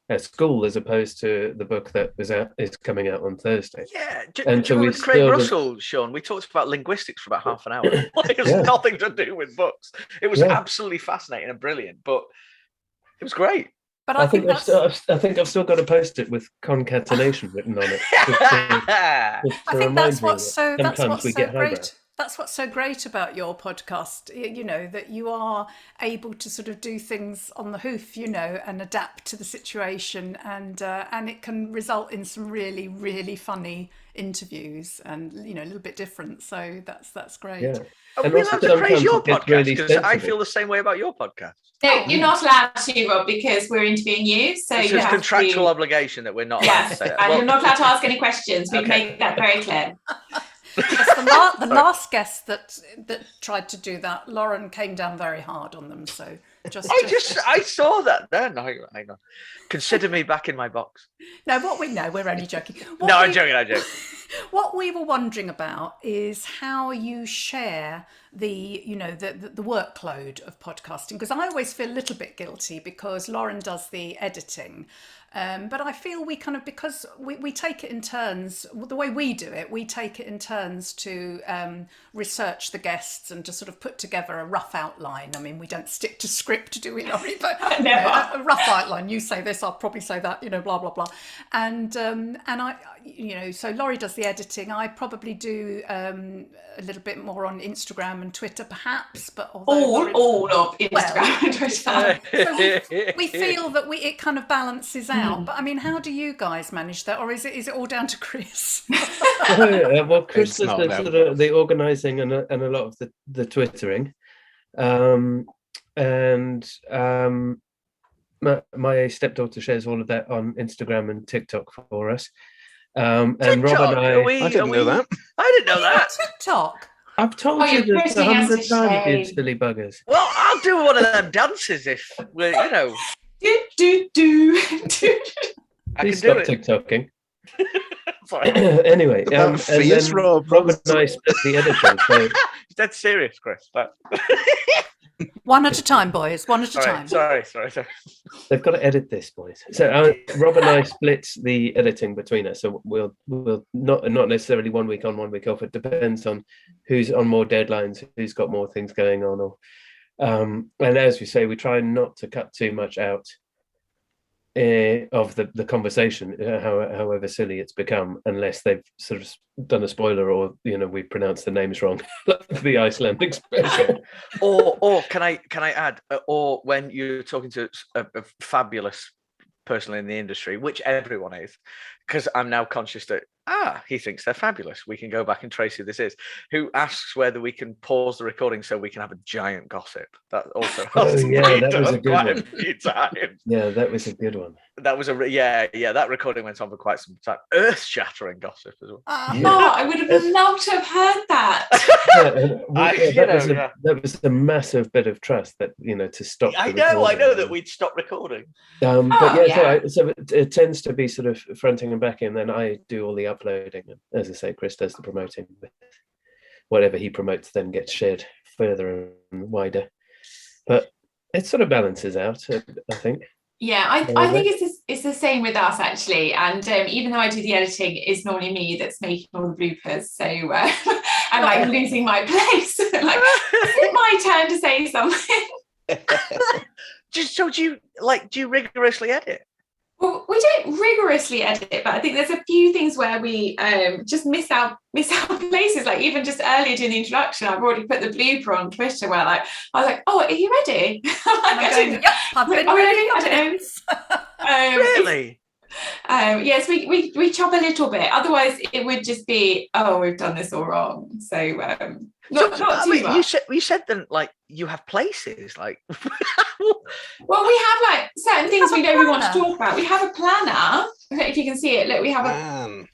Speaker 3: at school as opposed to the book that is coming out on Thursday.
Speaker 5: Yeah,
Speaker 3: and so
Speaker 5: with Craig Russell, Sean, we talked about linguistics for about half an hour. It was nothing to do with books. It was absolutely fascinating and brilliant, but it was great.
Speaker 2: But
Speaker 3: I think I've still got a post-it with concatenation written on it.
Speaker 2: I think that's what's so great. That's what's so great about your podcast, that you are able to sort of do things on the hoof, and adapt to the situation, and it can result in some really, really funny interviews and, a little bit different. So that's great.
Speaker 3: Yeah.
Speaker 5: Are we allowed to praise your podcast? Because I feel the same way about your podcast.
Speaker 1: No, you're not allowed to, Rob, because we're interviewing you. So
Speaker 5: it's
Speaker 1: you have
Speaker 5: contractual obligation that we're not allowed to say it.
Speaker 1: And you're not allowed to ask any questions. We've made that very clear.
Speaker 2: Yes, the last guest that tried to do that, Lauren came down very hard on them. So
Speaker 5: I saw that. Hang on. Consider me back in my box.
Speaker 2: No, we're only joking.
Speaker 5: I'm joking.
Speaker 2: What we were wondering about is how you share the workload of podcasting, because I always feel a little bit guilty because Lauren does the editing, but I feel we kind of, because we take it in turns. The way we do it, we take it in turns to research the guests and to sort of put together a rough outline. I mean, we don't stick to script, do we, Laurie? But a rough outline. You say this, I'll probably say that. Blah blah blah, and I, so Laurie does the editing. I probably do a little bit more on Instagram and Twitter, perhaps, but
Speaker 1: all of Instagram and Twitter.
Speaker 2: So we feel that it kind of balances out. But I mean, how do you guys manage that, or is it all down to Chris?
Speaker 3: Well, Chris does the organising and a lot of the twittering, and my stepdaughter shares all of that on Instagram and TikTok for us. And Rob and
Speaker 4: I didn't know that.
Speaker 5: I didn't know that.
Speaker 2: TikTok.
Speaker 3: I've told you this 100 times, you silly buggers.
Speaker 5: Well, I'll do one of them dances if we're,
Speaker 1: Do.
Speaker 3: Please stop TikToking.
Speaker 5: Sorry.
Speaker 3: Anyway, and then
Speaker 4: Rob
Speaker 3: and I split the editing. So
Speaker 5: He's dead serious, Chris.
Speaker 2: One at a time, boys. One at a time.
Speaker 5: Sorry.
Speaker 3: they've got to edit this, boys. So Rob and I split the editing between us. So we'll not necessarily 1 week on, 1 week off. It depends on who's on more deadlines, who's got more things going on, or and as we say, we try not to cut too much out of the conversation, however silly it's become, unless they've sort of done a spoiler or we pronounce the names wrong, like the Icelandic expression.
Speaker 5: or can I add, or when you're talking to a fabulous person in the industry, which everyone is, because I'm now conscious that he thinks they're fabulous. We can go back and trace who this is, who asks whether we can pause the recording so we can have a giant gossip. That also
Speaker 3: that was a good one.
Speaker 5: A few times.
Speaker 3: Yeah, that was a good one.
Speaker 5: That was that recording went on for quite some time. Earth-shattering gossip as well.
Speaker 1: I would have loved to have heard that.
Speaker 3: That was a massive bit of trust that to stop.
Speaker 5: I know that we'd stop recording.
Speaker 3: So it tends to be sort of fronting and backing, and then I do all the uploading, and as I say, Chris does the promoting. Whatever he promotes then gets shared further and wider, but it sort of balances out, I think.
Speaker 1: Yeah, I think it's the same with us actually, and even though I do the editing, it's normally me that's making all the bloopers, so I'm like losing my place. Like, is it my turn to say something?
Speaker 5: Do you rigorously edit?
Speaker 1: Well, we don't rigorously edit, but I think there's a few things where we just miss out places. Like even just earlier during the introduction, I've already put the blooper on Twitter where I was like, "Oh, are you ready?"
Speaker 2: Yep, I've been ready.
Speaker 1: I don't know.
Speaker 5: Really?
Speaker 1: Yes, we chop a little bit. Otherwise, it would just be, "Oh, we've done this all wrong." So not too much.
Speaker 5: You said then you have places like.
Speaker 1: Well, we have like certain things we know we want to talk about. We have a planner. I don't know if you can see it. Look, we have a.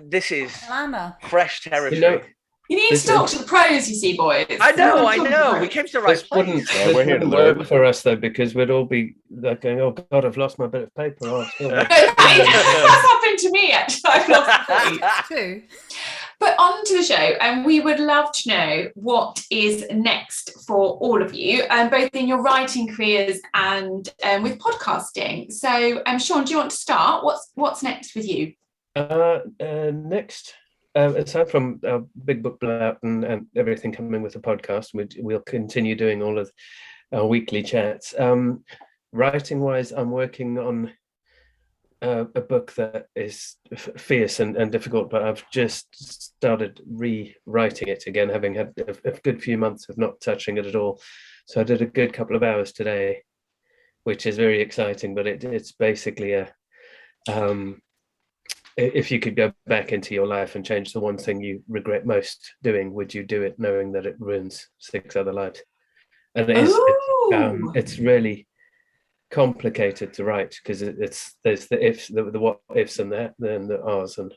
Speaker 5: This is
Speaker 2: planner.
Speaker 5: Fresh territory.
Speaker 1: You need to talk to the pros, you see, boys.
Speaker 5: I know. We came to the right place.
Speaker 3: This wouldn't work for us though, because we'd all be like going, "Oh God, I've lost my bit of paper." Oh,
Speaker 1: that's happened to me actually. I've lost it
Speaker 2: too.
Speaker 1: But on to the show, and we would love to know what is next for all of you, both in your writing careers and with podcasting. So, Sean, do you want to start? What's next with you?
Speaker 3: Next, aside from our big book blowout and everything coming with the podcast, we'll continue doing all of our weekly chats. Writing-wise, I'm working on a book that is fierce and difficult, but I've just started rewriting it again, having had a good few months of not touching it at all. So I did a good couple of hours today, which is very exciting, but it's basically if you could go back into your life and change the one thing you regret most doing, would you do it knowing that it ruins 6 other lives? And it's really complicated to write because there's the ifs, the what ifs, and the ahs, and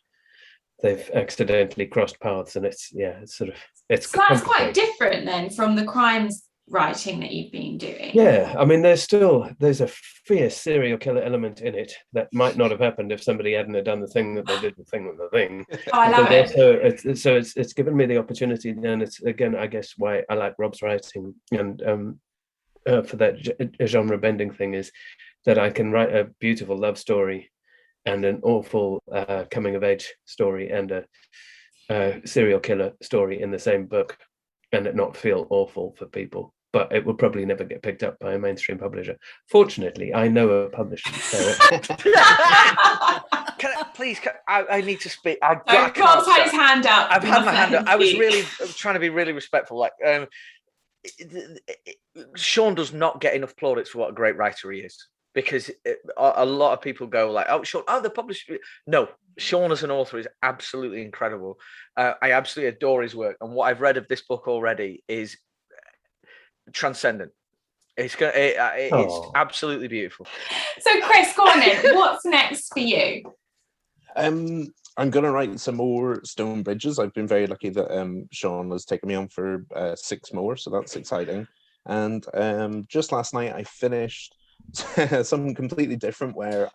Speaker 3: they've accidentally crossed paths, and it's
Speaker 1: so that's quite different then from the crimes writing that you've been doing?
Speaker 3: Yeah, I mean, there's a fierce serial killer element in it that might not have happened if somebody hadn't have done the thing that they did, the thing with the thing.
Speaker 1: Oh, I love
Speaker 3: But
Speaker 1: it.
Speaker 3: also, it's given me the opportunity, and it's again, I guess, why I like Rob's writing, and for that genre bending thing, is that I can write a beautiful love story and an awful coming of age story and a serial killer story in the same book, and it not feel awful for people. But it will probably never get picked up by a mainstream publisher. Fortunately, I know a publisher. So
Speaker 5: I need to speak. Rob's
Speaker 1: had his hand up.
Speaker 5: I've had my hand up. I was trying to be really respectful. Like, Sean does not get enough plaudits for what a great writer he is, because a lot of people go like, "Oh, Sean, the publisher." No, Sean as an author is absolutely incredible. I absolutely adore his work, and what I've read of this book already is transcendent. It's absolutely beautiful.
Speaker 1: So, Chris, go on then. What's next for you?
Speaker 4: I'm going to write some more Stone Bridges. I've been very lucky that Sean has taken me on for 6 more, so that's exciting. And just last night I finished something completely different where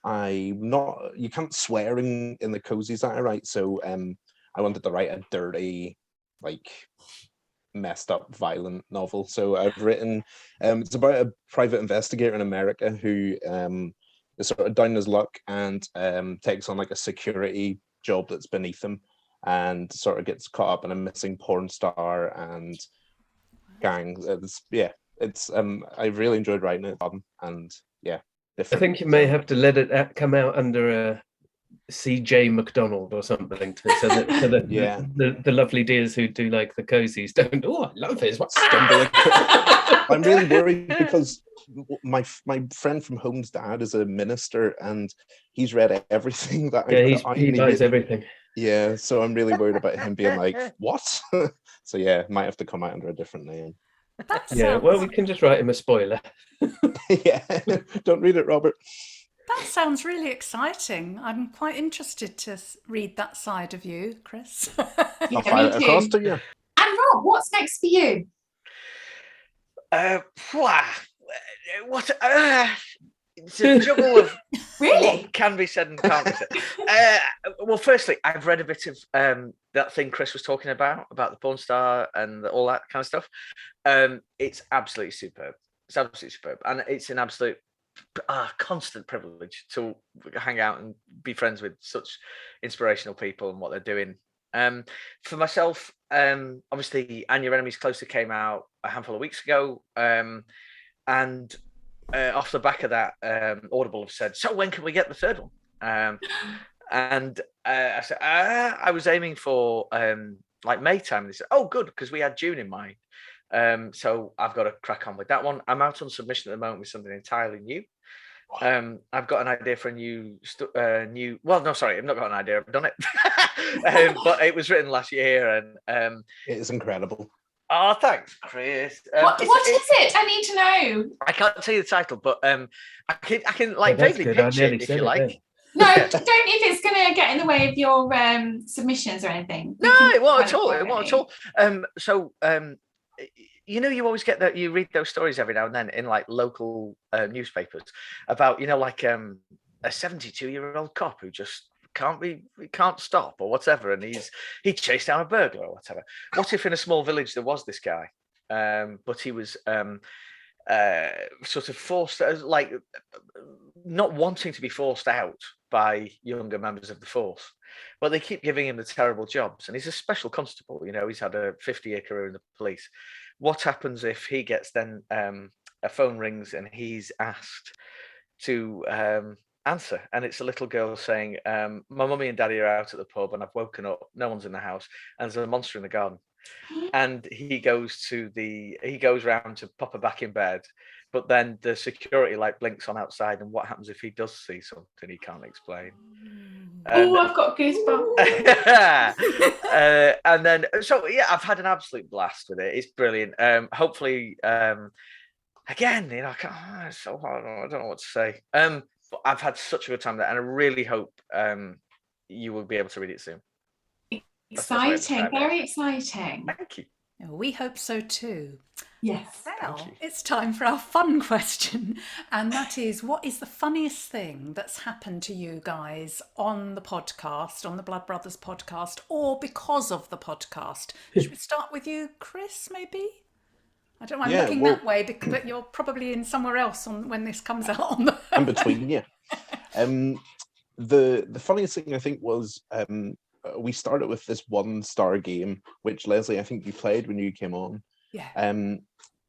Speaker 4: you can't swear in the cozies that I write, so I wanted to write a dirty, like, messed up, violent novel. So I've written, it's about a private investigator in America who is sort of down his luck and takes on like a security job that's beneath him, and sort of gets caught up in a missing porn star and gang. I've really enjoyed writing it, and yeah,
Speaker 3: I think you may have to let it come out under a CJ McDonald or something, so that
Speaker 4: yeah,
Speaker 3: the lovely dears who do like the cozies don't. Oh, I love his.
Speaker 4: I'm really worried because my friend from home's dad is a minister, and he's read everything that
Speaker 3: he buys everything.
Speaker 4: Yeah, so I'm really worried about him being like, what? So yeah, might have to come out under a different name.
Speaker 3: Well, we can just write him a spoiler.
Speaker 4: Yeah, don't read it, Robert.
Speaker 2: That sounds really exciting. I'm quite interested to read that side of you, Chris.
Speaker 4: I'll fire it across to you.
Speaker 1: And Rob, what's next for you?
Speaker 5: It's a juggle of
Speaker 1: really
Speaker 5: what can be said and can't be said. Well, firstly, I've read a bit of that thing Chris was talking about the porn star and all that kind of stuff. It's absolutely superb. It's absolutely superb, and it's an absolute constant privilege to hang out and be friends with such inspirational people and what they're doing. For myself, obviously, And Your Enemy's Closer came out a handful of weeks ago, and off the back of that, Audible have said, "So when can we get the third one?" And I said, I was aiming for like May time. They said, "Oh, good, because we had June in mind." So I've got to crack on with that one. I'm out on submission at the moment with something entirely new. I've got an idea for a new. Well, no, sorry, I've not got an idea. I've done it, but it was written last year, and
Speaker 4: it is incredible.
Speaker 5: Oh, thanks, Chris.
Speaker 1: What is it? I need to know.
Speaker 5: I can't tell you the title, but I can like vaguely pitch it if you like.
Speaker 1: No, don't if it's going to get in the way of your submissions or anything.
Speaker 5: No, it won't at all. It won't at all. So you know, you always get that. You read those stories every now and then in like local newspapers about, you know, like a 72-year-old cop who just can't stop or whatever, and he chased down a burglar or whatever. What if in a small village there was this guy, but he was sort of forced, like not wanting to be forced out by younger members of the force, but they keep giving him the terrible jobs, and he's a special constable. You know, he's had a 50-year career in the police. What happens if he gets then a phone rings and he's asked to answer, and it's a little girl saying, "My mummy and daddy are out at the pub and I've woken up, no one's in the house, and there's a monster in the garden." And he goes round to pop her back in bed, but then the security light blinks on outside, and what happens if he does see something he can't explain?
Speaker 1: Oh, I've got goosebumps.
Speaker 5: And then, so yeah, I've had an absolute blast with it. It's brilliant. Hopefully, again, you know, it's so hard. I don't know what to say. But I've had such a good time there, and I really hope you will be able to read it soon.
Speaker 1: Exciting, very exciting.
Speaker 5: Thank you.
Speaker 2: We hope so too.
Speaker 1: Yes.
Speaker 2: Now it's time for our fun question, and that is, what is the funniest thing that's happened to you guys on the podcast, on the Blood Brothers podcast, or because of the podcast? Should we start with you, Chris, maybe? I don't know, I'm looking that way, but you're probably in somewhere else when this comes out on the...
Speaker 4: I'm between you. The funniest thing I think was we started with this 1-star game, which Leslie, I think you played when you came on.
Speaker 2: Yeah.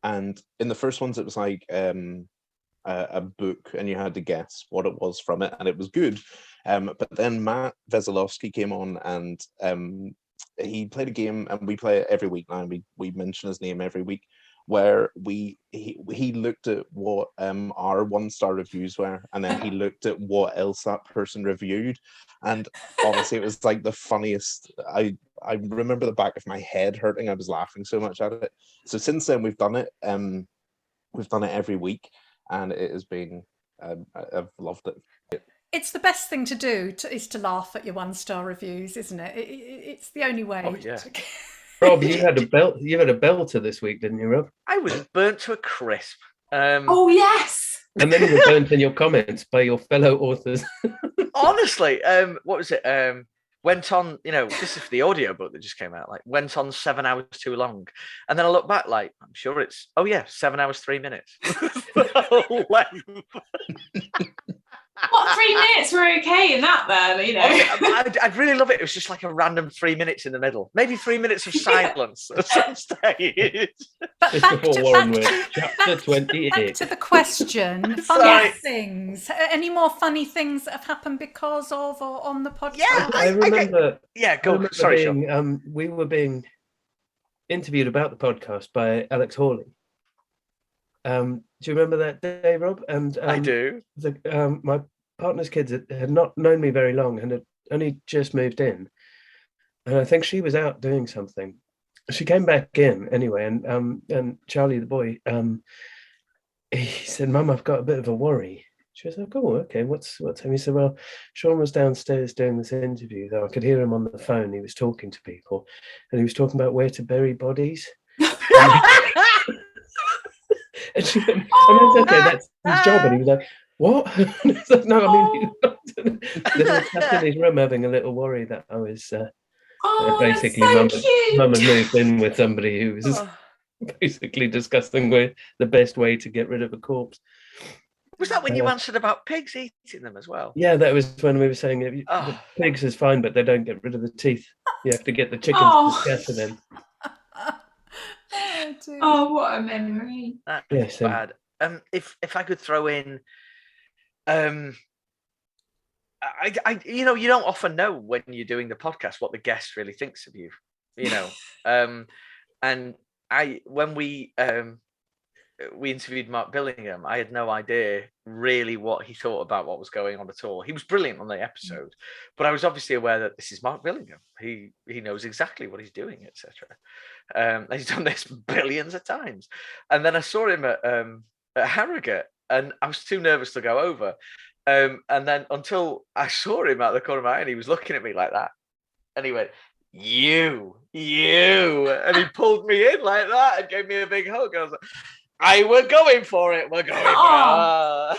Speaker 4: And in the first ones, it was like a book, and you had to guess what it was from it, and it was good. But then Matt Veselovsky came on, and he played a game, and we play it every week now. And we mention his name every week, where he looked at what our 1-star reviews were, and then he looked at what else that person reviewed, and honestly, it was like the funniest. I remember the back of my head hurting. I was laughing so much at it. So since then, we've done it. We've done it every week, and it has been. I've loved it.
Speaker 2: It's the best thing to do is to laugh at your 1-star reviews, isn't it? It's the only way.
Speaker 5: Oh, yeah.
Speaker 3: Rob, you had a belter this week, didn't you, Rob?
Speaker 5: I was burnt to a crisp.
Speaker 1: Oh yes.
Speaker 3: And then you were burnt in your comments by your fellow authors.
Speaker 5: Honestly, what was it? Went on, this is for the audio book that just came out, like went on 7 hours too long. And then I look back, like, I'm sure it's, 7 hours, 3 minutes.
Speaker 1: What, 3 minutes were okay in that then,
Speaker 5: I'd really love it. It was just like a random 3 minutes in the middle. Maybe 3 minutes of silence at some stage.
Speaker 2: But back to the question, funny things. Any more funny things that have happened because of or on the podcast?
Speaker 5: Yeah,
Speaker 3: I remember.
Speaker 5: Go. Sorry,
Speaker 3: Sean. We were being interviewed about the podcast by Alex Hawley. Do you remember that day, Rob? And
Speaker 5: I do.
Speaker 3: My partner's kids had not known me very long and had only just moved in, and I think she was out doing something. She came back in anyway, and Charlie, the boy, he said, "Mum, I've got a bit of a worry." She was like, "Oh, okay, what's happening?" He said, "Well, Sean was downstairs doing this interview, though I could hear him on the phone. He was talking to people, and he was talking about where to bury bodies." And she went, okay, that's his job. And he was like, "What?" And I said, "No, I mean, he was sat in his room having a little worry that I was basically Mum had moved in with somebody who was basically discussing the best way to get rid of a corpse."
Speaker 5: Was that when you answered about pigs eating them as well?
Speaker 3: Yeah, that was when we were saying the pigs is fine, but they don't get rid of the teeth. You have to get the chickens to scatter them.
Speaker 1: Oh, what a memory!
Speaker 5: That's bad. If I could throw in, I you don't often know when you're doing the podcast what the guest really thinks of you, and when we interviewed Mark Billingham, I had no idea really what he thought about what was going on at all. He was brilliant on the episode, but I was obviously aware that this is Mark Billingham. He knows exactly what he's doing, etc. He's done this billions of times. And then I saw him at Harrogate, and I was too nervous to go over. And then until I saw him out the corner of my eye, and he was looking at me like that, and he went, you, and he pulled me in like that and gave me a big hug. I was like, we're going for it. We're going for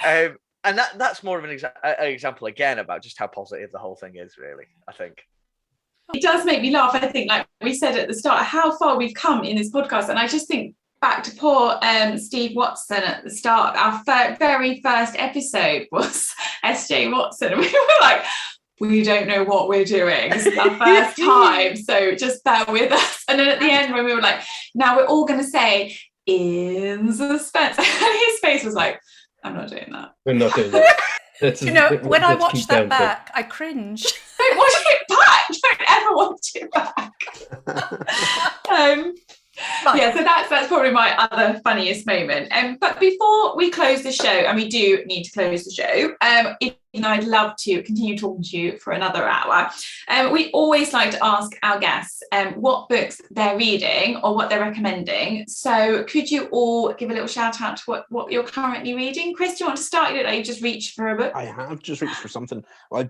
Speaker 5: it. And that's more of an example again about just how positive the whole thing is, really, I think.
Speaker 1: It does make me laugh. I think, like we said at the start, how far we've come in this podcast. And I just think back to poor Steve Watson at the start. Our very first episode was SJ Watson. And we were like, we don't know what we're doing. This is our first time. So just bear with us. And then at the end, when we were like, now we're all going to say, In Suspense. And his face was like, I'm not doing that.
Speaker 3: We're not doing that.
Speaker 2: When I watched that back, I cringe.
Speaker 1: Don't watch it back. Don't ever watch it back. Yeah, so that's probably my other funniest moment. But before we close the show, and we do need to close the show, I'd love to continue talking to you for another hour. We always like to ask our guests what books they're reading or what they're recommending. So could you all give a little shout out to what you're currently reading? Chris, do you want to start? You just reached for a book?
Speaker 4: I have just reached for something. Well,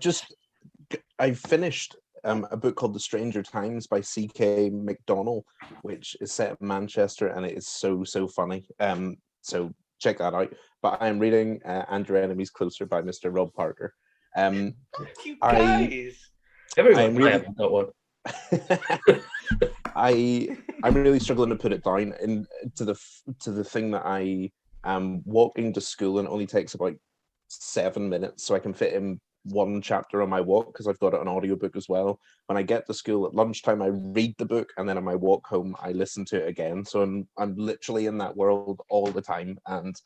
Speaker 4: I finished a book called The Stranger Times by C.K. McDonald, which is set in Manchester, and it is so funny. So check that out. But I'm reading And Your Enemies Closer by Mr. Rob Parker.
Speaker 5: You guys.
Speaker 3: Everyone, I haven't got one.
Speaker 4: I'm really struggling to put it down to the thing that I am walking to school, and it only takes about 7 minutes, so I can fit in one chapter on my walk because I've got it on audiobook as well. When I get to school at lunchtime, I read the book, and then on my walk home, I listen to it again. So I'm literally in that world all the time. And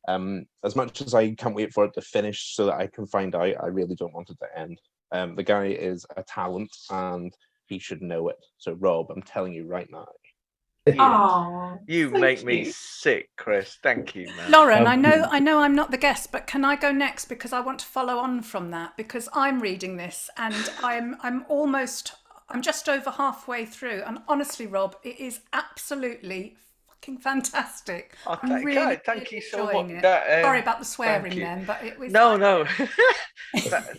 Speaker 4: as much as I can't wait for it to finish so that I can find out, I really don't want it to end. The guy is a talent, and he should know it. So Rob, I'm telling you right now.
Speaker 5: You make me sick, Chris. Thank you, man.
Speaker 2: Lauren, I know I'm not the guest, but can I go next, because I want to follow on from that, because I'm reading this and I'm just over halfway through, and honestly, Rob, it is absolutely fucking fantastic.
Speaker 5: Oh,
Speaker 2: I'm really
Speaker 5: thank you so
Speaker 2: enjoying
Speaker 5: much.
Speaker 2: it. Sorry about the swearing then, but it was
Speaker 5: no.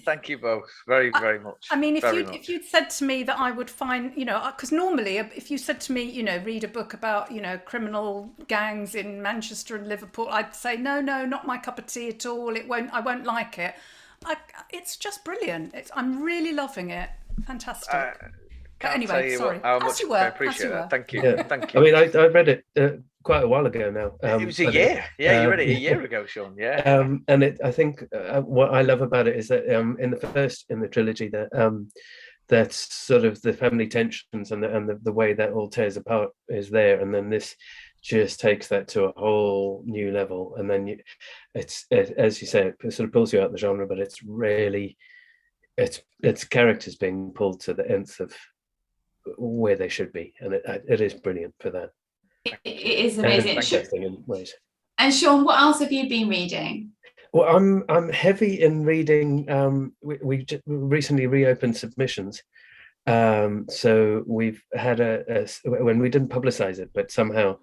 Speaker 5: Thank you both very much.
Speaker 2: I mean, if you'd said to me that I would find, because normally if you said to me, read a book about, criminal gangs in Manchester and Liverpool, I'd say, no, not my cup of tea at all. I won't like it. It's just brilliant. I'm really loving it. Fantastic. But anyway, sorry.
Speaker 5: How much I appreciate that. Thank you.
Speaker 3: Yeah.
Speaker 5: Thank you.
Speaker 3: I mean, I read it quite a while ago now.
Speaker 5: It was a year. You read it a year ago, Sean. Yeah.
Speaker 3: And I think what I love about it is that in the trilogy that sort of the family tensions and the way that all tears apart is there, and then this just takes that to a whole new level. And then it's as you say, it sort of pulls you out the genre, but it's really it's characters being pulled to the nth of where they should be, and it is brilliant for that.
Speaker 1: It is amazing.
Speaker 3: In ways.
Speaker 1: And Sean, what else have you been reading?
Speaker 3: Well, I'm heavy in reading. We recently reopened submissions, so we've had when we didn't publicize it, but somehow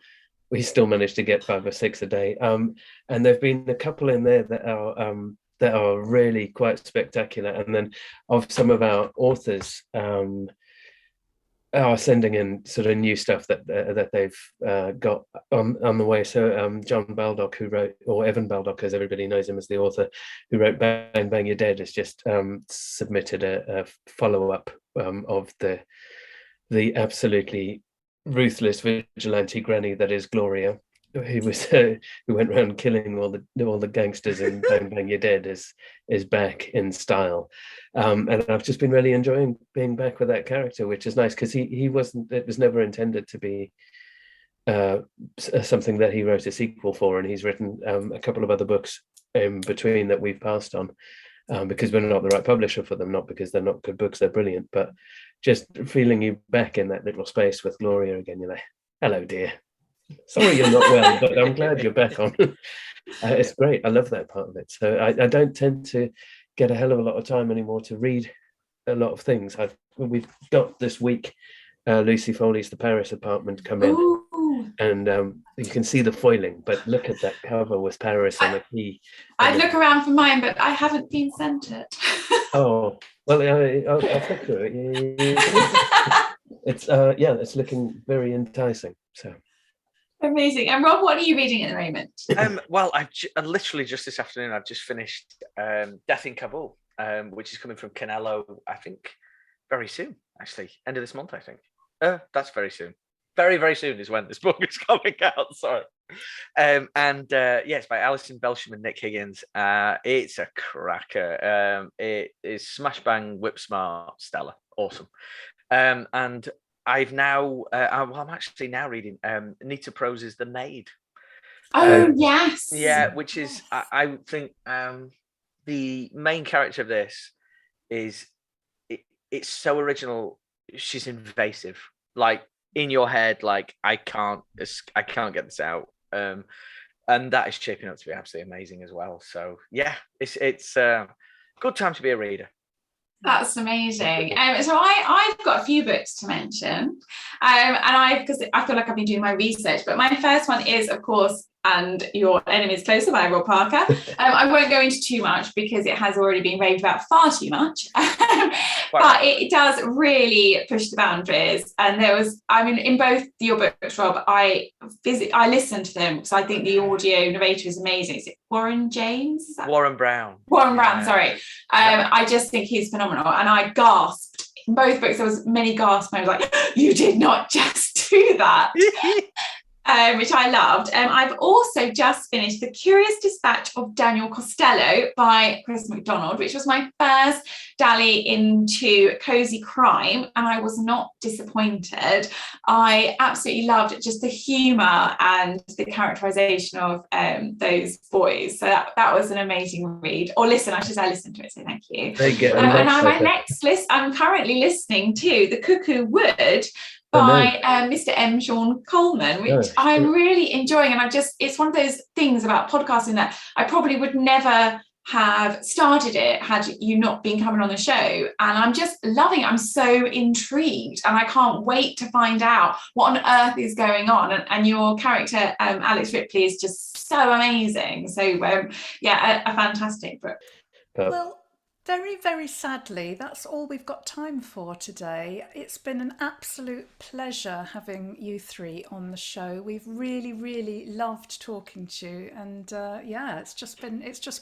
Speaker 3: we still managed to get 5 or 6 a day. And there've been a couple in there that are really quite spectacular. And then of some of our authors are sending in sort of new stuff that they've got on the way. So John Baldock, who wrote, or Evan Baldock, as everybody knows him as the author, who wrote Bang Bang You're Dead, has just submitted a follow-up of the absolutely ruthless vigilante granny that is Gloria, who went around killing all the gangsters in Bang Bang You're Dead, is back in style. And I've just been really enjoying being back with that character, which is nice, because it was never intended to be something that he wrote a sequel for, and he's written a couple of other books in between that we've passed on because we're not the right publisher for them, not because they're not good books, they're brilliant, but just feeling you back in that little space with Gloria again. You're like, hello dear, sorry you're not well, but I'm glad you're back on. It's great. I love that part of it. So I don't tend to get a hell of a lot of time anymore to read a lot of things. We've got this week Lucy Foley's The Paris Apartment come in. Ooh. And you can see the foiling, but look at that cover with Paris on a key.
Speaker 1: I'd look around for mine, but I haven't been sent it.
Speaker 3: Oh, well, I'll flick through it. It's looking very enticing. So
Speaker 1: amazing. And Rob, what are you reading at the moment?
Speaker 5: Well, I literally just this afternoon, I've just finished Death in Kabul, which is coming from Canelo, I think, very soon, actually. End of this month, I think. That's very soon. Very, very soon is when this book is coming out, sorry. It's by Alison Belsham and Nick Higgins. It's a cracker. It is smash bang, whip smart, stellar. Awesome. And I've now, I'm actually now reading Nita Prose's The Maid.
Speaker 1: Oh, yes.
Speaker 5: Yeah, which is, I think the main character of this is, it's so original. She's invasive, like in your head, like I can't get this out. And that is shaping up to be absolutely amazing as well. So yeah, it's a good time to be a reader.
Speaker 1: That's amazing. So I've got a few books to mention, because I feel like I've been doing my research. But my first one is, of course, and Your Enemy's Closer by Rob Parker. I won't go into too much because it has already been raved about far too much. But it does really push the boundaries. And there was, I mean, in both your books, Rob, I listened to them because I think the audio narrator is amazing. Is it Warren James?
Speaker 5: Warren Brown.
Speaker 1: Warren Brown, sorry. I just think he's phenomenal. And I gasped. In both books, there was many gasps. I was like, you did not just do that. Which I loved. I've also just finished The Curious Dispatch of Daniel Costello by Chris McDonald, which was my first dally into cozy crime, and I was not disappointed. I absolutely loved just the humour and the characterisation of those boys. So that was an amazing read. Or listen, I should say I listened to it, so thank you. And now my next list, I'm currently listening to The Cuckoo Wood by Mr. M. Sean Coleman, which I'm really enjoying. And it's one of those things about podcasting that I probably would never have started it had you not been coming on the show. And I'm just loving it. I'm so intrigued and I can't wait to find out what on earth is going on. And your character, Alex Ripley, is just so amazing. So a fantastic book.
Speaker 2: Well, very, very sadly, that's all we've got time for today. It's been an absolute pleasure having you three on the show. We've really, really loved talking to you, and it's just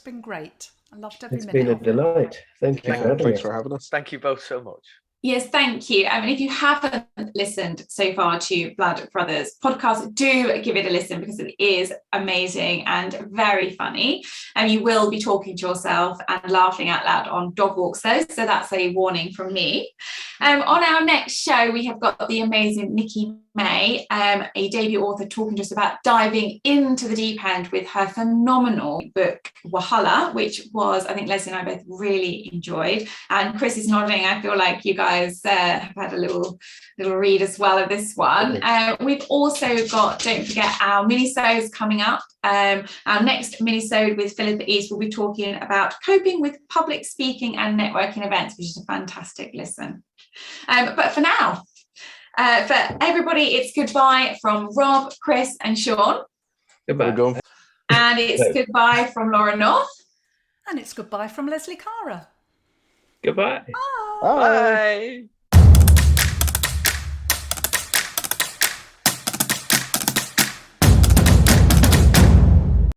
Speaker 2: been great. I loved every minute.
Speaker 3: It's been a delight. Thank you
Speaker 4: for having us.
Speaker 5: Thank you both so much.
Speaker 1: Yes, thank you. I mean, if you haven't listened so far to Blood Brothers podcast, do give it a listen because it is amazing and very funny. And you will be talking to yourself and laughing out loud on dog walks though. So that's a warning from me. On our next show, we have got the amazing Nikki May, a debut author, talking to us about diving into the deep end with her phenomenal book, Wahala, which was, I think Leslie and I both really enjoyed. And Chris is nodding. I feel like you guys have had a little read as well of this one. We've also got, don't forget, our minisodes coming up. Our next minisode with Philippa East will be talking about coping with public speaking and networking events, which is a fantastic listen. But for now, for everybody, it's goodbye from Rob, Chris and Sean.
Speaker 3: Goodbye.
Speaker 1: And it's goodbye from Laura North.
Speaker 2: And it's goodbye from Leslie Cara.
Speaker 3: Goodbye.
Speaker 2: Bye.
Speaker 5: Bye.